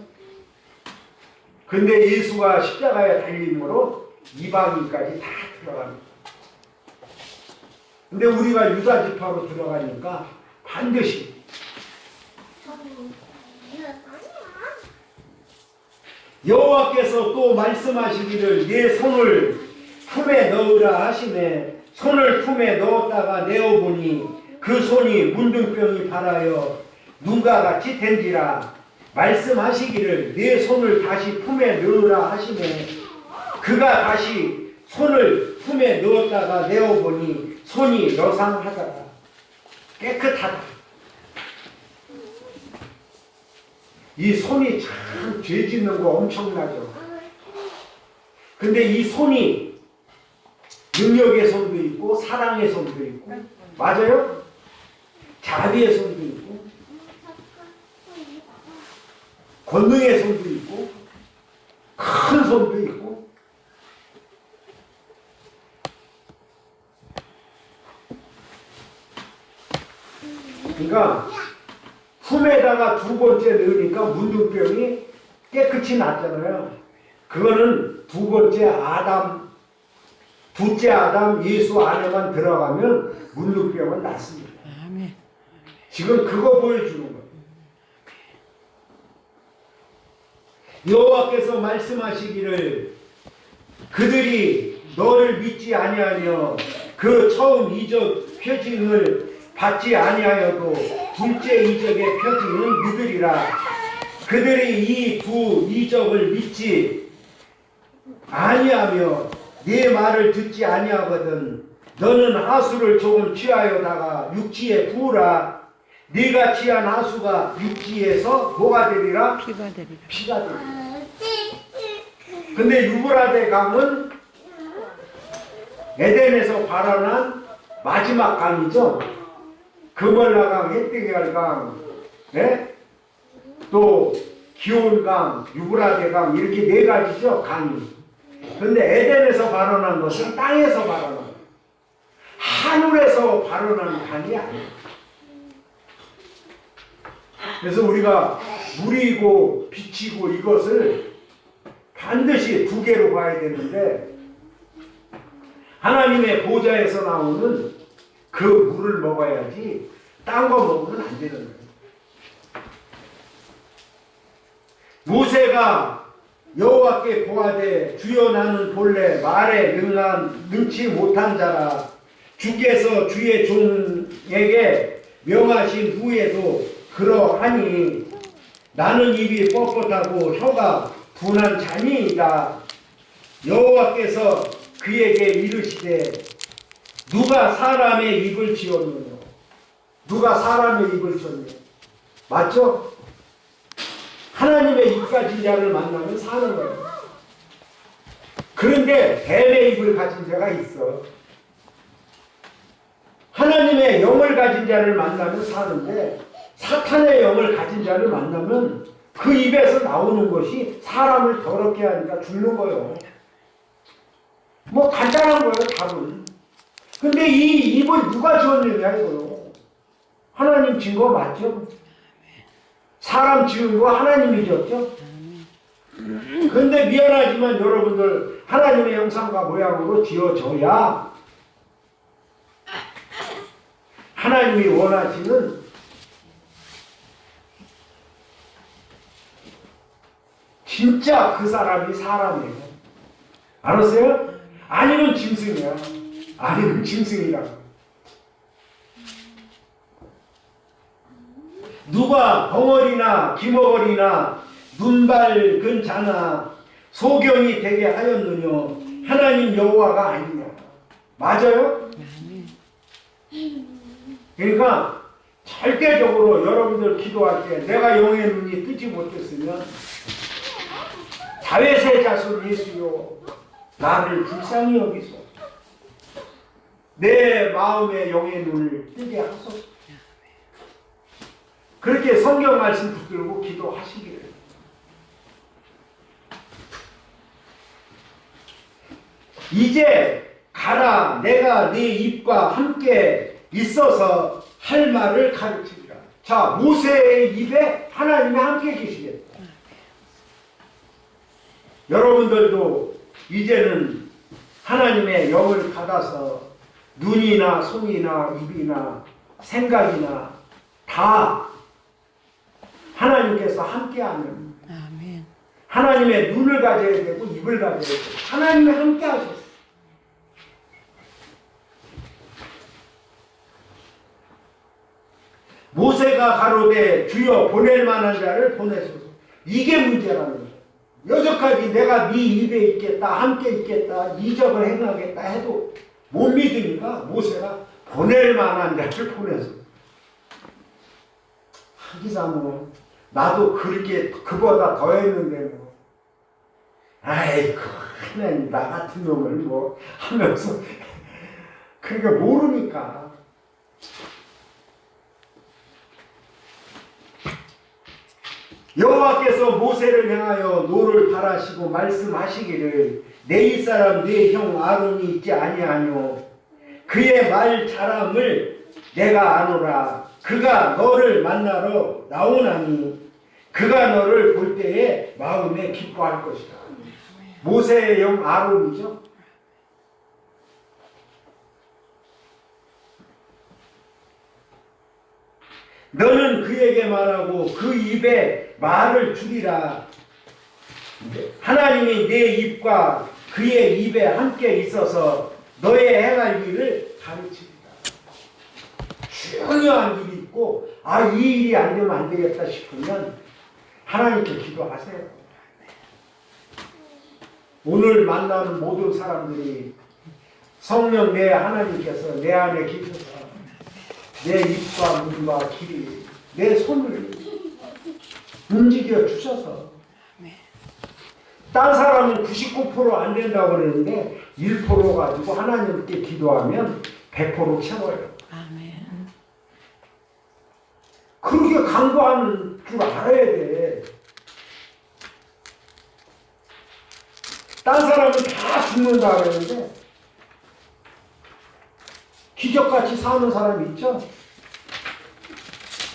근데 예수가 십자가에 달림으로 이방인까지 다 들어갑니다. 근데 우리가 유다 지파로 들어가니까 반드시 여호와께서 또 말씀하시기를 내 손을 품에 넣으라 하시매 손을 품에 넣었다가 내어보니 그 손이 문둥병이 발하여 눈과 같이 된지라. 말씀하시기를 내 손을 다시 품에 넣으라 하시매 그가 다시 손을 품에 넣었다가 내어보니 손이 여상하더라. 깨끗하다. 이 손이 참 죄 짓는 거 엄청나죠. 근데 이 손이 능력의 손도 있고 사랑의 손도 있고, 맞아요? 자비의 손도 있고 권능의 손도 있고 큰 손도 있고. 그러니까 품에다가 두 번째 넣으니까 문둥병이 깨끗이 났잖아요. 그거는 두 번째 아담, 둘째 아담 예수 안에만 들어가면 문둥병은 낫습니다. 아멘. 지금 그거 보여주는 거예요. 여호와께서 말씀하시기를 그들이 너를 믿지 아니하며 그 처음 이적 표징을 받지 아니하여도 둘째 이적의 표징은 믿으리라. 그들이 이 두 이적을 믿지 아니하며 네 말을 듣지 아니하거든 너는 하수를 조금 취하여다가 육지에 부으라. 네가 취한 하수가 육지에서 뭐가 되리라? 피가 되리라. 피가 되리라. 근데 유브라데 강은 에덴에서 발원한 마지막 강이죠. 그멀라강, 헷데겔강, 네? 또 기온강, 유브라데강 이렇게 네 가지죠, 강이. 근데 에덴에서 발원한 것은 땅에서 발원한, 하늘에서 발원한 강이 아니에요. 그래서 우리가 물이고 빛이고 이것을 반드시 두 개로 봐야 되는데, 하나님의 보좌에서 나오는 그 물을 먹어야지 딴 거 먹으면 안 되는 거예요. 모세가 여호와께 고하되 주여 나는 본래 말에 능치 못한 자라. 주께서 주의 종에게 명하신 후에도 그러하니 나는 입이 뻣뻣하고 혀가 둔한 자니이다. 여호와께서 그에게 이르시되 누가 사람의 입을 지었느냐? 누가 사람의 입을 지었느냐? 맞죠? 하나님의 입 가진 자를 만나면 사는 거예요. 그런데 뱀의 입을 가진 자가 있어. 하나님의 영을 가진 자를 만나면 사는데 사탄의 영을 가진 자를 만나면 그 입에서 나오는 것이 사람을 더럽게 하니까 죽는 거예요. 뭐 간단한 거예요, 답은. 근데 이 입을 누가 지었느냐 이거요. 하나님 지은 거 맞죠? 사람 지은 거 하나님이 지었죠? 근데 미안하지만 여러분들 하나님의 형상과 모양으로 지어져야 하나님이 원하시는 진짜 그 사람이 사람이에요. 알았어요? 아니면 짐승이야. 아니면 짐승이라고. 누가 벙어리나 기머거리나 눈밝은 자나 소경이 되게 하였느냐? 하나님 여호와가 아니냐? 맞아요? 그러니까 절대적으로 여러분들 기도할 때 내가 영의 눈이 뜨지 못했으면 다윗의 자손 예수여 나를 불쌍히 여기소. 내 마음의 영의 눈을 뜨게 하소서. 그렇게 성경 말씀 붙들고 기도하시기를. 이제 가라. 내가 네 입과 함께 있어서 할 말을 가르치리라. 자, 모세의 입에 하나님이 함께 계시겠다. 여러분들도 이제는 하나님의 영을 받아서 눈이나 손이나 입이나 생각이나 다 하나님께서 함께하는, 아멘. 하나님의 눈을 가져야 되고 입을 가져야 되고 하나님이 함께 하셨어요. 모세가 가로되 주여 보낼 만한 자를 보내소서. 이게 문제라는 거예요. 여태까지 내가 네 입에 있겠다, 함께 있겠다, 이적을 행하겠다 해도 못 믿으니까 모세가 보낼 만한 자를 보내소서. 하기사 뭐 나도 그렇게 그보다 더 했는데 뭐 아이고 그냥 나 같은 놈을 뭐 하면서 그러니까 모르니까. 여호와께서 모세를 향하여 노를 바라시고 말씀하시기를 내 이사람 내 형 아론이 있지 아니하뇨 그의 말 잘함을 내가 아노라 그가 너를 만나러 나오나니 그가 너를 볼 때에 마음에 기뻐할 것이다. 모세의 형 아론이죠. 너는 그에게 말하고 그 입에 말을 주리라. 하나님이 내 입과 그의 입에 함께 있어서 너의 행할 일을 가르치리라. 중요한 일이 있고 이 일이 안 되면 안 되겠다 싶으면 하나님께 기도하세요. 오늘 만나는 모든 사람들이 성령 내 하나님께서 내 안에 계셔서 내 입과 눈과 귀를 내 손을 움직여 주셔서 딴 사람은 99% 안 된다고 그러는데 1% 가지고 하나님께 기도하면 100% 채워요. 아멘. 그렇게 강구하는 줄 알아야 돼. 딴 사람은 다 죽는다 그러는데 기적같이 사는 사람이 있죠?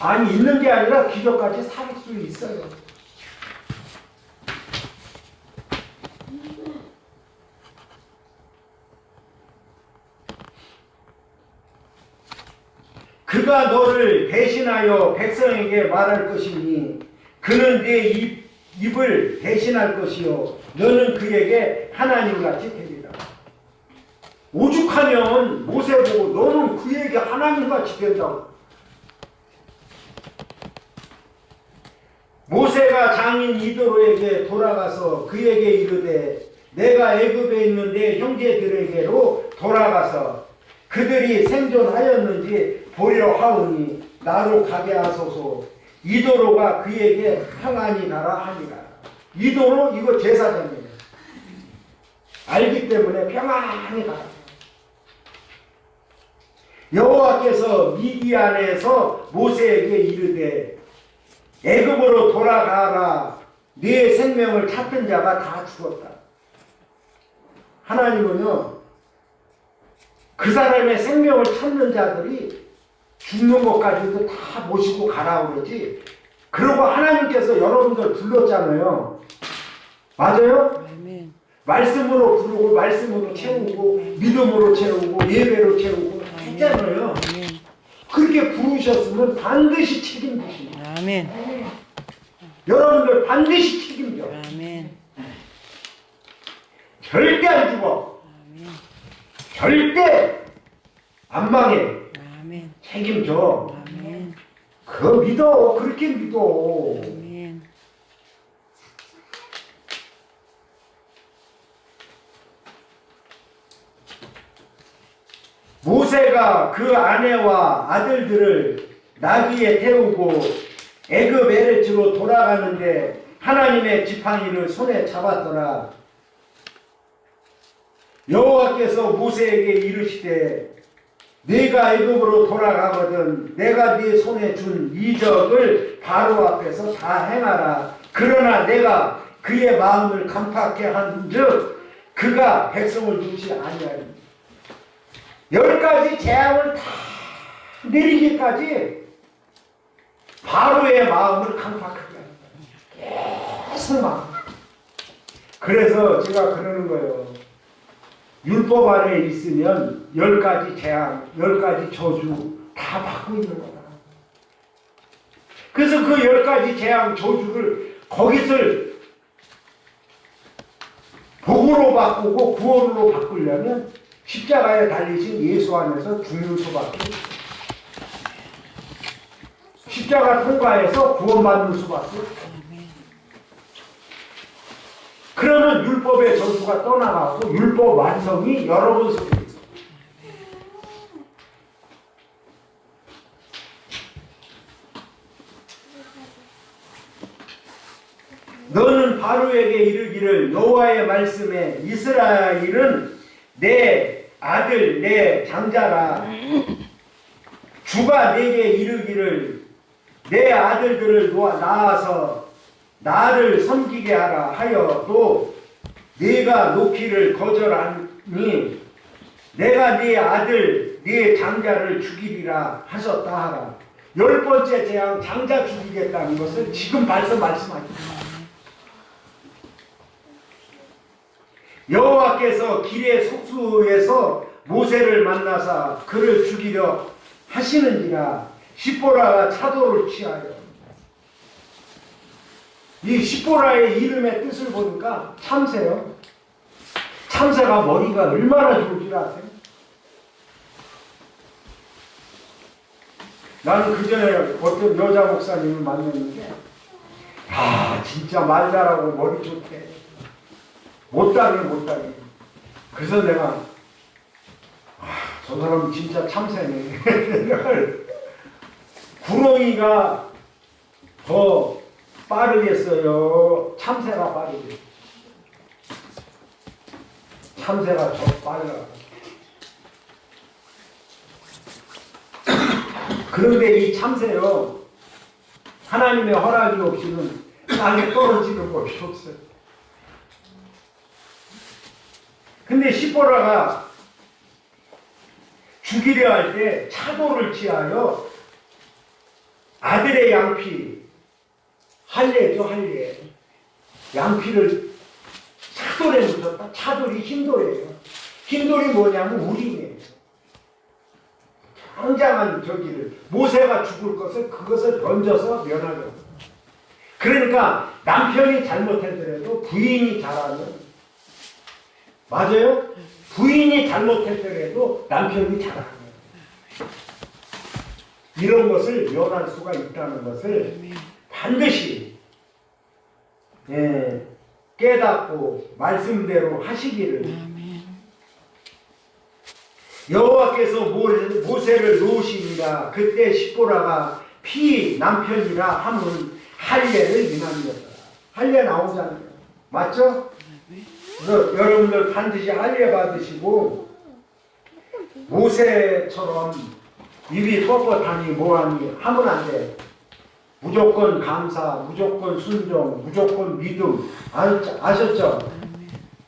아니 있는 게 아니라 기적같이 살 수 있어요. 그가 너를 대신하여 백성에게 말할 것이니 그는 네 입을 대신할 것이요 너는 그에게 하나님같이 되리라. 오죽하면 모세 보고 너는 그에게 하나님같이 된다고. 모세가 장인 이도로에게 돌아가서 그에게 이르되 내가 애굽에 있는 내 형제들에게로 돌아가서 그들이 생존하였는지 보려 하오니 나로 가게 하소서. 이도로가 그에게 평안히 가라 하니라. 이도로 이거 제사장이에요. 알기 때문에 평안히 가라. 여호와께서 미디안에서 모세에게 이르되 애굽으로 돌아가라. 네 생명을 찾던 자가 다 죽었다. 하나님은요 그 사람의 생명을 찾는 자들이 죽는 것까지도 다 모시고 가라고 그러지. 그러고 하나님께서 여러분들 불렀잖아요. 맞아요? 아멘. 말씀으로 부르고 말씀으로 채우고 믿음으로 채우고 예배로 채우고 했잖아요. 아멘. 그렇게 부르셨으면 반드시 책임지십니다. 아멘. 여러분들 반드시 책임져. 아멘. 절대 안 죽어. 아멘. 절대 안 망해. 아멘. 책임져. 아멘. 그거 믿어. 그렇게 믿어. 아멘. 모세가 그 아내와 아들들을 나귀에 태우고 애굽 에레츠로 돌아가는데 하나님의 지팡이를 손에 잡았더라. 여호와께서 모세에게 이르시되 네가 애굽으로 돌아가거든 내가 네 손에 준 이적을 바로 앞에서 다 행하라. 그러나 내가 그의 마음을 간파케 한즉 그가 백성을 두지 아니하리니. 10가지 재앙을 다 내리기까지 바로의 마음을 강팍하게 한다. 계속 막. 그래서 제가 그러는 거예요. 율법 안에 있으면 10가지 재앙, 10가지 저주 다 받고 있는 거다. 그래서 그 10가지 재앙, 저주를 거기서 복으로 바꾸고 구원으로 바꾸려면 십자가에 달리신 예수 안에서 죽는 수밖에 없어요. 십자가 통과해서 구원받는 수밖에 없어요. 그러면 율법의 전수가 떠나가고 율법 완성이 여러분 속에 있어요. 너는 바로에게 이르기를 여호와의 말씀에 이스라엘은 내 아들 내 장자라. 주가 내게 이르기를 내 아들들을 낳아서 나를 섬기게 하라 하여도 네가 놓기를 거절하니 내가 네 아들 네 장자를 죽이리라 하셨다 하라. 10번째 재앙 장자 죽이겠다는 것을 지금 말씀하십니다. 여호와께서 길의 속수에서 모세를 만나사 그를 죽이려 하시는지라. 시보라가 차도를 취하여. 이 시보라의 이름의 뜻을 보니까 참새요. 참새가 머리가 얼마나 좋은 줄 아세요? 나는 그전에 어떤 여자 목사님을 만났는데 진짜 말 잘하고 머리 좋대. 못다네. 그래서 내가 저 사람 진짜 참새네. 구렁이가 더 빠르겠어요? 참새가 빠르겠어요? 참새가 더 빨라. 그런데 이 참새요, 하나님의 허락이 없이는 땅에 떨어지는 법이 없어요. 근데 시보라가 죽이려 할 때 차도를 취하여 아들의 양피, 할례죠, 할례. 양피를 차돌에 묻혔다. 차돌이 흰돌이에요. 흰돌이 뭐냐면 우림이에요. 굉장한 저기를 모세가 죽을 것을 그것을 던져서 면하려. 그러니까 남편이 잘못했더라도 부인이 잘하면 맞아요? 부인이 잘못했더라도 남편이 잘하면 이런 것을 면할 수가 있다는 것을 반드시 깨닫고 말씀대로 하시기를. 여호와께서 모세를 놓으시니라. 그때 시보라가 피 남편이라 함은 할례를 인함이었다. 할례 나오잖아요. 맞죠? 그래서 여러분들 반드시 할례 받으시고 모세처럼 입이 뻣뻣하니 뭐하니 하면 안 돼. 무조건 감사, 무조건 순종, 무조건 믿음. 아셨죠?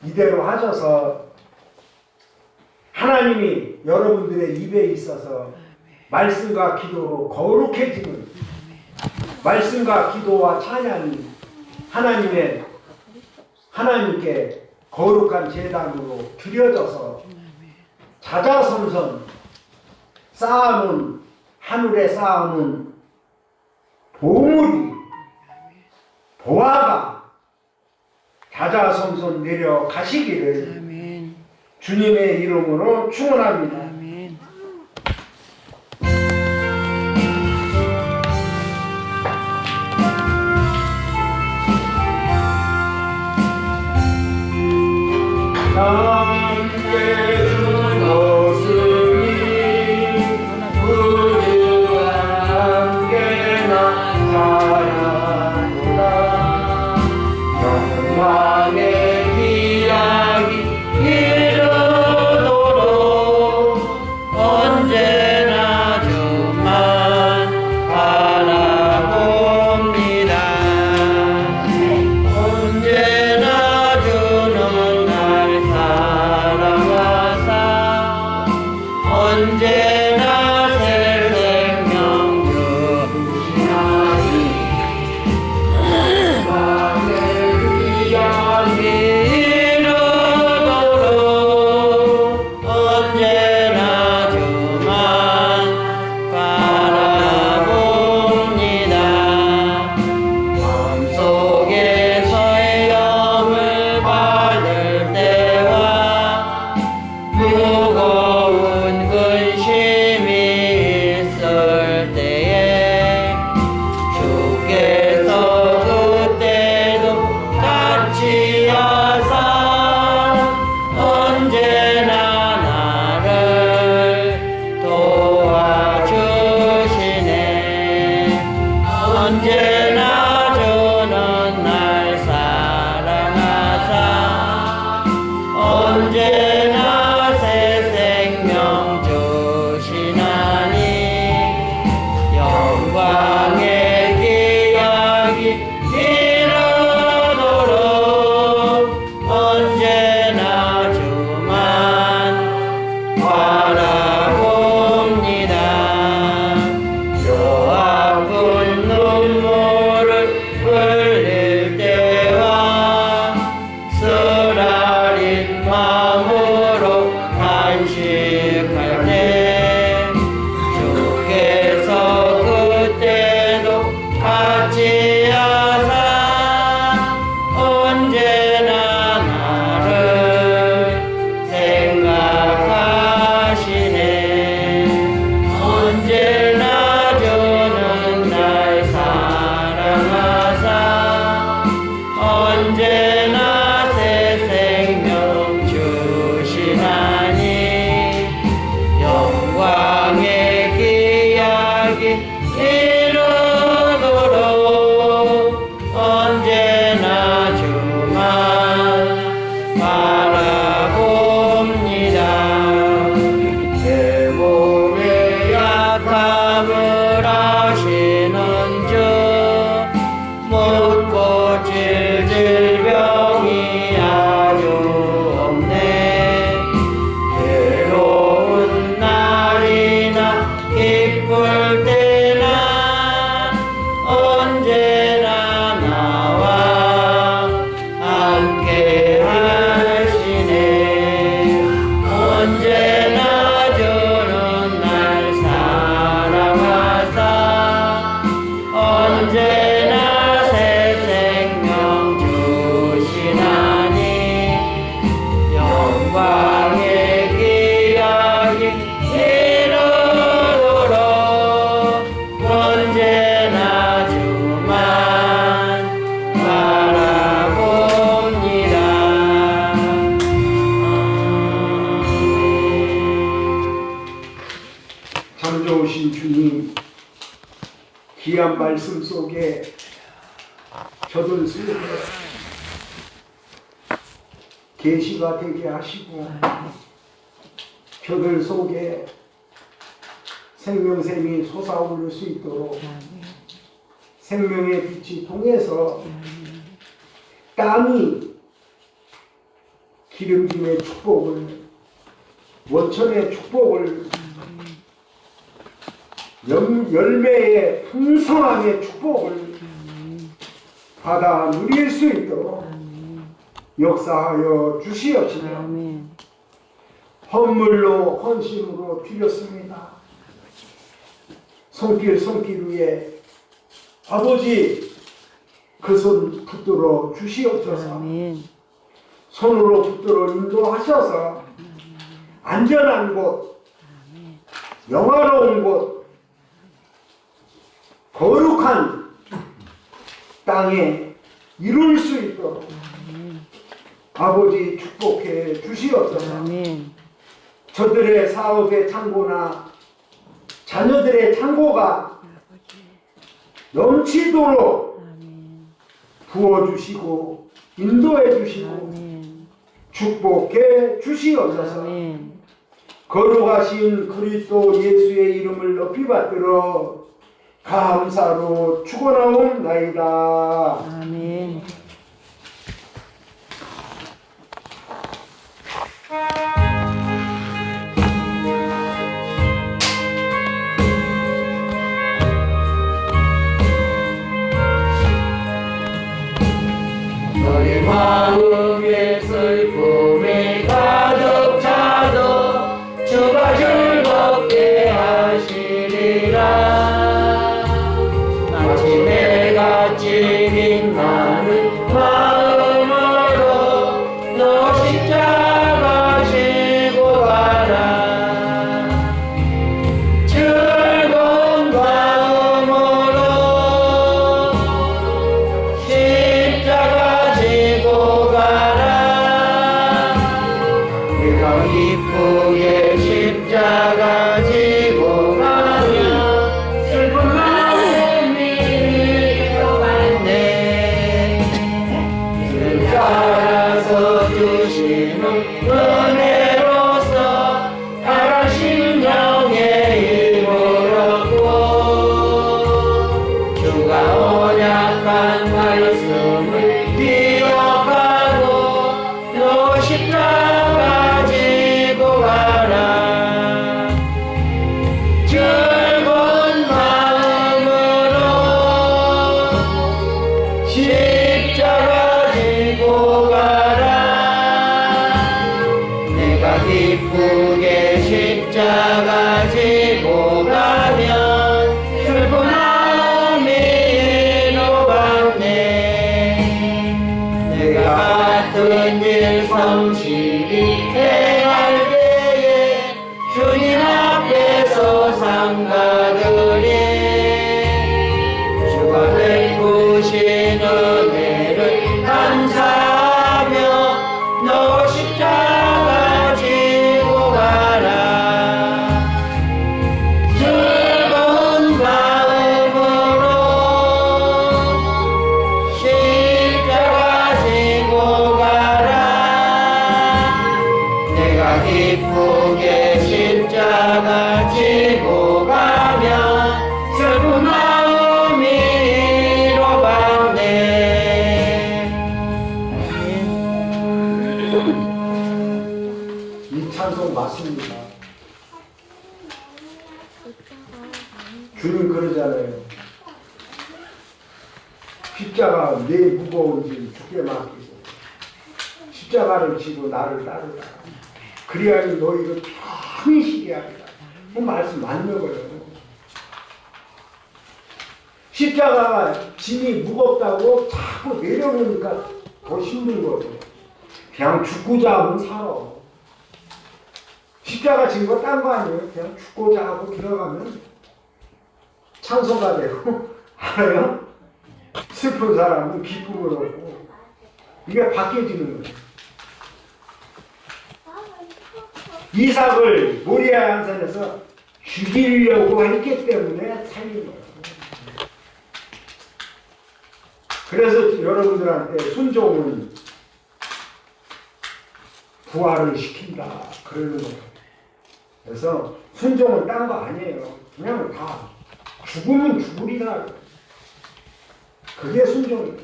이대로 하셔서 하나님이 여러분들의 입에 있어서 말씀과 기도로 거룩해지는, 말씀과 기도와 찬양이 하나님께 거룩한 제단으로 드려져서 자자손손 쌓아놓은, 하늘에 쌓아놓은 보물이, 보화가 자자손손 내려가시기를 주님의 이름으로 축원합니다. 함께 주노스니 우리와 함께 나타나보라. 영광의 기약이 이르도록 언제나 주만 바라봅니다. 언제나 주는 날 언제나 새 생명 주시나니 영광의 기약이 이르도록 언제나 주만 바라봅니다. 저 아픈 눈물을 흘릴 때와 쓰라린 마음으로 간식할 때 주께서 그때도 같이 하사 언제나 나를 생각하시네. 언제나 주는 날 사랑하사 언제나 새 생명 주시나니 영광의 기약이 이르도록 언제나 주만 바라봅니다. 내 몸의 약함을 아시는 주 못 고칠 질병이 아주 없네. 괴로운 날이나 기쁠 때나 언제나 나와 함께 하시네. 언제나 주는 날 사랑하사 언제나 새 생명 주시나니 영광의 기약이 이르도록 언제나 주만 바라봅니다. 참 좋으신 주님, 귀한 말씀 속에 저들 속에 계시가 되게 하시고 저들 속에 생명샘이 솟아오를 수 있도록 생명의 빛이 통해서 땅이 기름짐의 축복을 원천의 축복을 열매의 풍성함의 축복을 받아 누릴 수 있도록 역사하여 주시옵시며 헌물로 헌신으로 드렸습니다. 손길 위에 아버지 그 손 붙들어 주시옵소서. 손으로 붙들어 인도하셔서 안전한 곳, 영화로운 곳, 거룩한 땅에 이룰 수 있도록 아버지 축복해 주시옵소서. 저들의 사업의 창고나 자녀들의 창고가 넘치도록 부어주시고 인도해 주시고 축복해 주시옵소서. 거룩하신 그리스도 예수의 이름을 높이 받들어 감사로 축원하옵나이다. 아멘. 너희 마음에 슬픔이 가득 차도 주가 즐겁게 하시리라. 아침에 같이 빛나는 마음으로 너 십자가 지고 가라. 즐거운 마음으로 십자가 지고 가라. 내가 기쁘게 십자가 지고 가면 슬픈 마음이 위로받네. 십자가서 주시는 은혜로서 다른 심령의 힘으로고 주가 언약한 말씀을 기억하고 또 십자가 지고 가라. 즐거운 마음으로 십자가 지고 가라. 내가 기쁘게 십자가 지고 가면 슬픈 마음이 위로받네. 내가 같은 일 성실히 행할 때에 주님 앞에서 상받으리. 주가 베푸신 은혜를 감사하며 너 십자가 지고 가라. 즐거운 마음으로 십자가 지고 가라. 내가 기쁘게 십자가 지고 가면 슬픈 마음이 위로받네. 이 찬송 맞습니다. 주님 그러잖아요. 십자가 내 무거운 짐 주께 맡기고 십자가를 지고 나를 따르라. 그리하니 너희를 편히 쉬게 하리라. 그 말씀 맞는 십자가 짐이 무겁다고 자꾸 내려놓으니까 더 힘든 거죠. 그냥 죽고자 하면 살아. 십자가 진 거 딴 거 아니에요. 그냥 죽고자 하고 들어가면 찬송가 되고 알아요? 슬픈 사람은 기쁨을 얻고 이게 바뀌어지는 거예요. 이삭을 모리아 한산에서 죽이려고 했기 때문에 살린 거예요. 그래서 여러분들한테 순종은 부활을 시킨다 그러는 거예요. 그래서 순종은 딴 거 아니에요. 그냥 다 죽으면 죽으리라. 그게 순종이에요.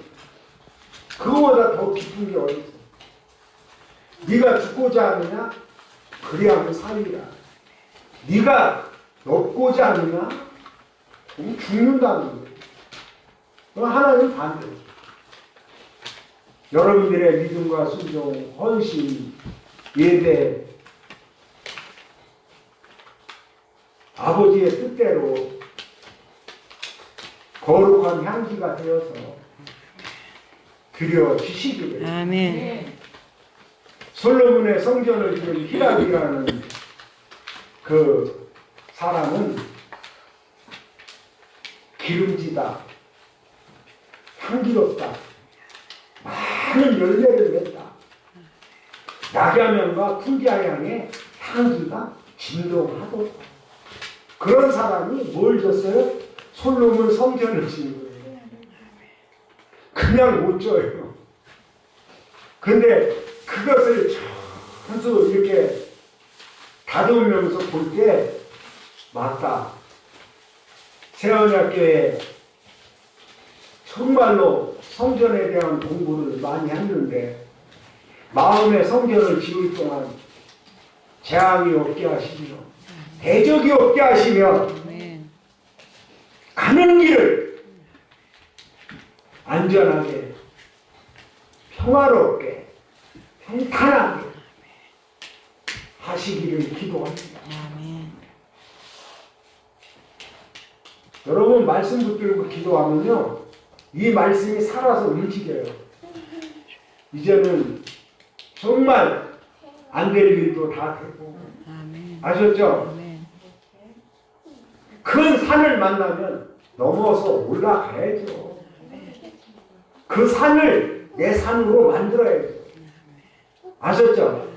그거보다 더 기쁜 게 어디 있어? 네가 죽고자 하느냐? 그리하면 살리라. 네가 얻고자 하느냐? 그럼 죽는다는 거예요. 그럼 하나님 반대로. 여러분들의 믿음과 순종, 헌신, 예배, 아버지의 뜻대로 거룩한 향기가 되어서 드려지시기를. 아멘. 솔로몬의 성전을 지은 히람이라는 그 사람은 기름지다, 향기롭다, 많은 열매를 맺다. 낙야면과 풍기아향의 향기가 진동하도다. 그런 사람이 뭘 줬어요? 솔로몬 성전을 지은 거예요. 그냥 못 줘요. 근데 그것을 전부 이렇게 다듬으면서 볼 때 맞다. 새언약교회 정말로 성전에 대한 공부를 많이 했는데 마음의 성전을 지을 동안 재앙이 없게 하시며 대적이 없게 하시며 가는 길을 안전하게 평화롭게 평탄하게 하시기를 기도합니다. 여러분 말씀 붙들고 기도하면요 이 말씀이 살아서 움직여요. 이제는 정말 안 될 일도 다 되고 아셨죠? 큰 산을 만나면 넘어서 올라가야죠. 그 산을 내 산으로 만들어야죠. 아셨죠?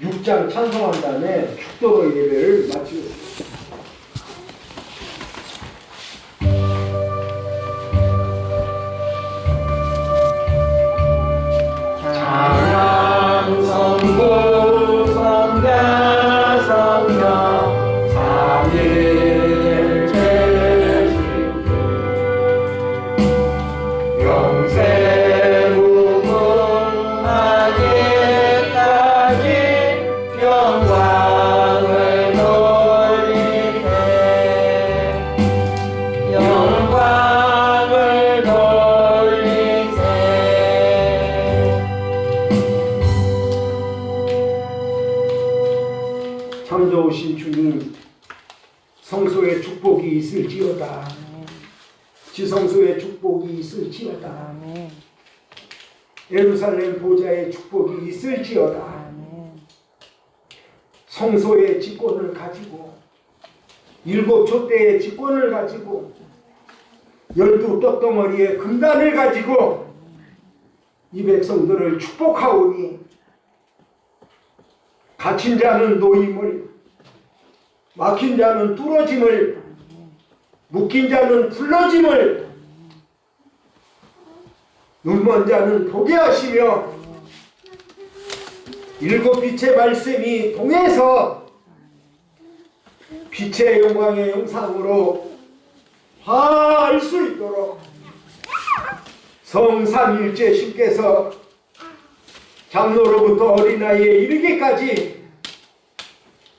6장 찬송한 다음에 축도로 예배를 마치겠습니다. 성소의 축복이 있을지어다. 아멘. 예루살렘 보좌의 축복이 있을지어다. 아멘. 성소의 직권을 가지고 7 촛대의 직권을 가지고 12 떡덩어리의 금단을 가지고 이 백성들을 축복하오니 갇힌 자는 놓임을, 막힌 자는 뚫어짐을, 묶인 자는 풀러짐을, 눈먼 자는 보게 하시며 7 빛의 말씀이 동해서 빛의 영광의 영상으로 다 알 수 있도록 성삼일째 신께서 장로로부터 어린아이에 이르기까지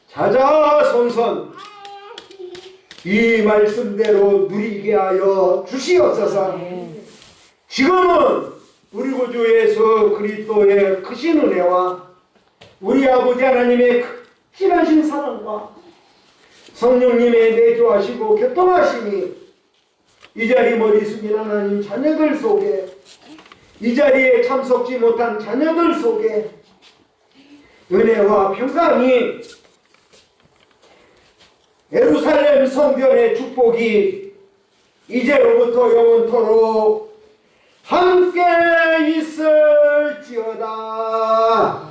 자자손손 이 말씀대로 누리게 하여 주시옵소서. 지금은 우리 구주 예수 그리스도의 크신 은혜와 우리 아버지 하나님의 크신하신 사랑과 성령님의 내주하시고 교통하심이 이 자리 머리 숙인 하나님 자녀들 속에, 이 자리에 참석지 못한 자녀들 속에 은혜와 평강이, 예루살렘 성전의 축복이 이제로부터 영원토록 함께 있을지어다.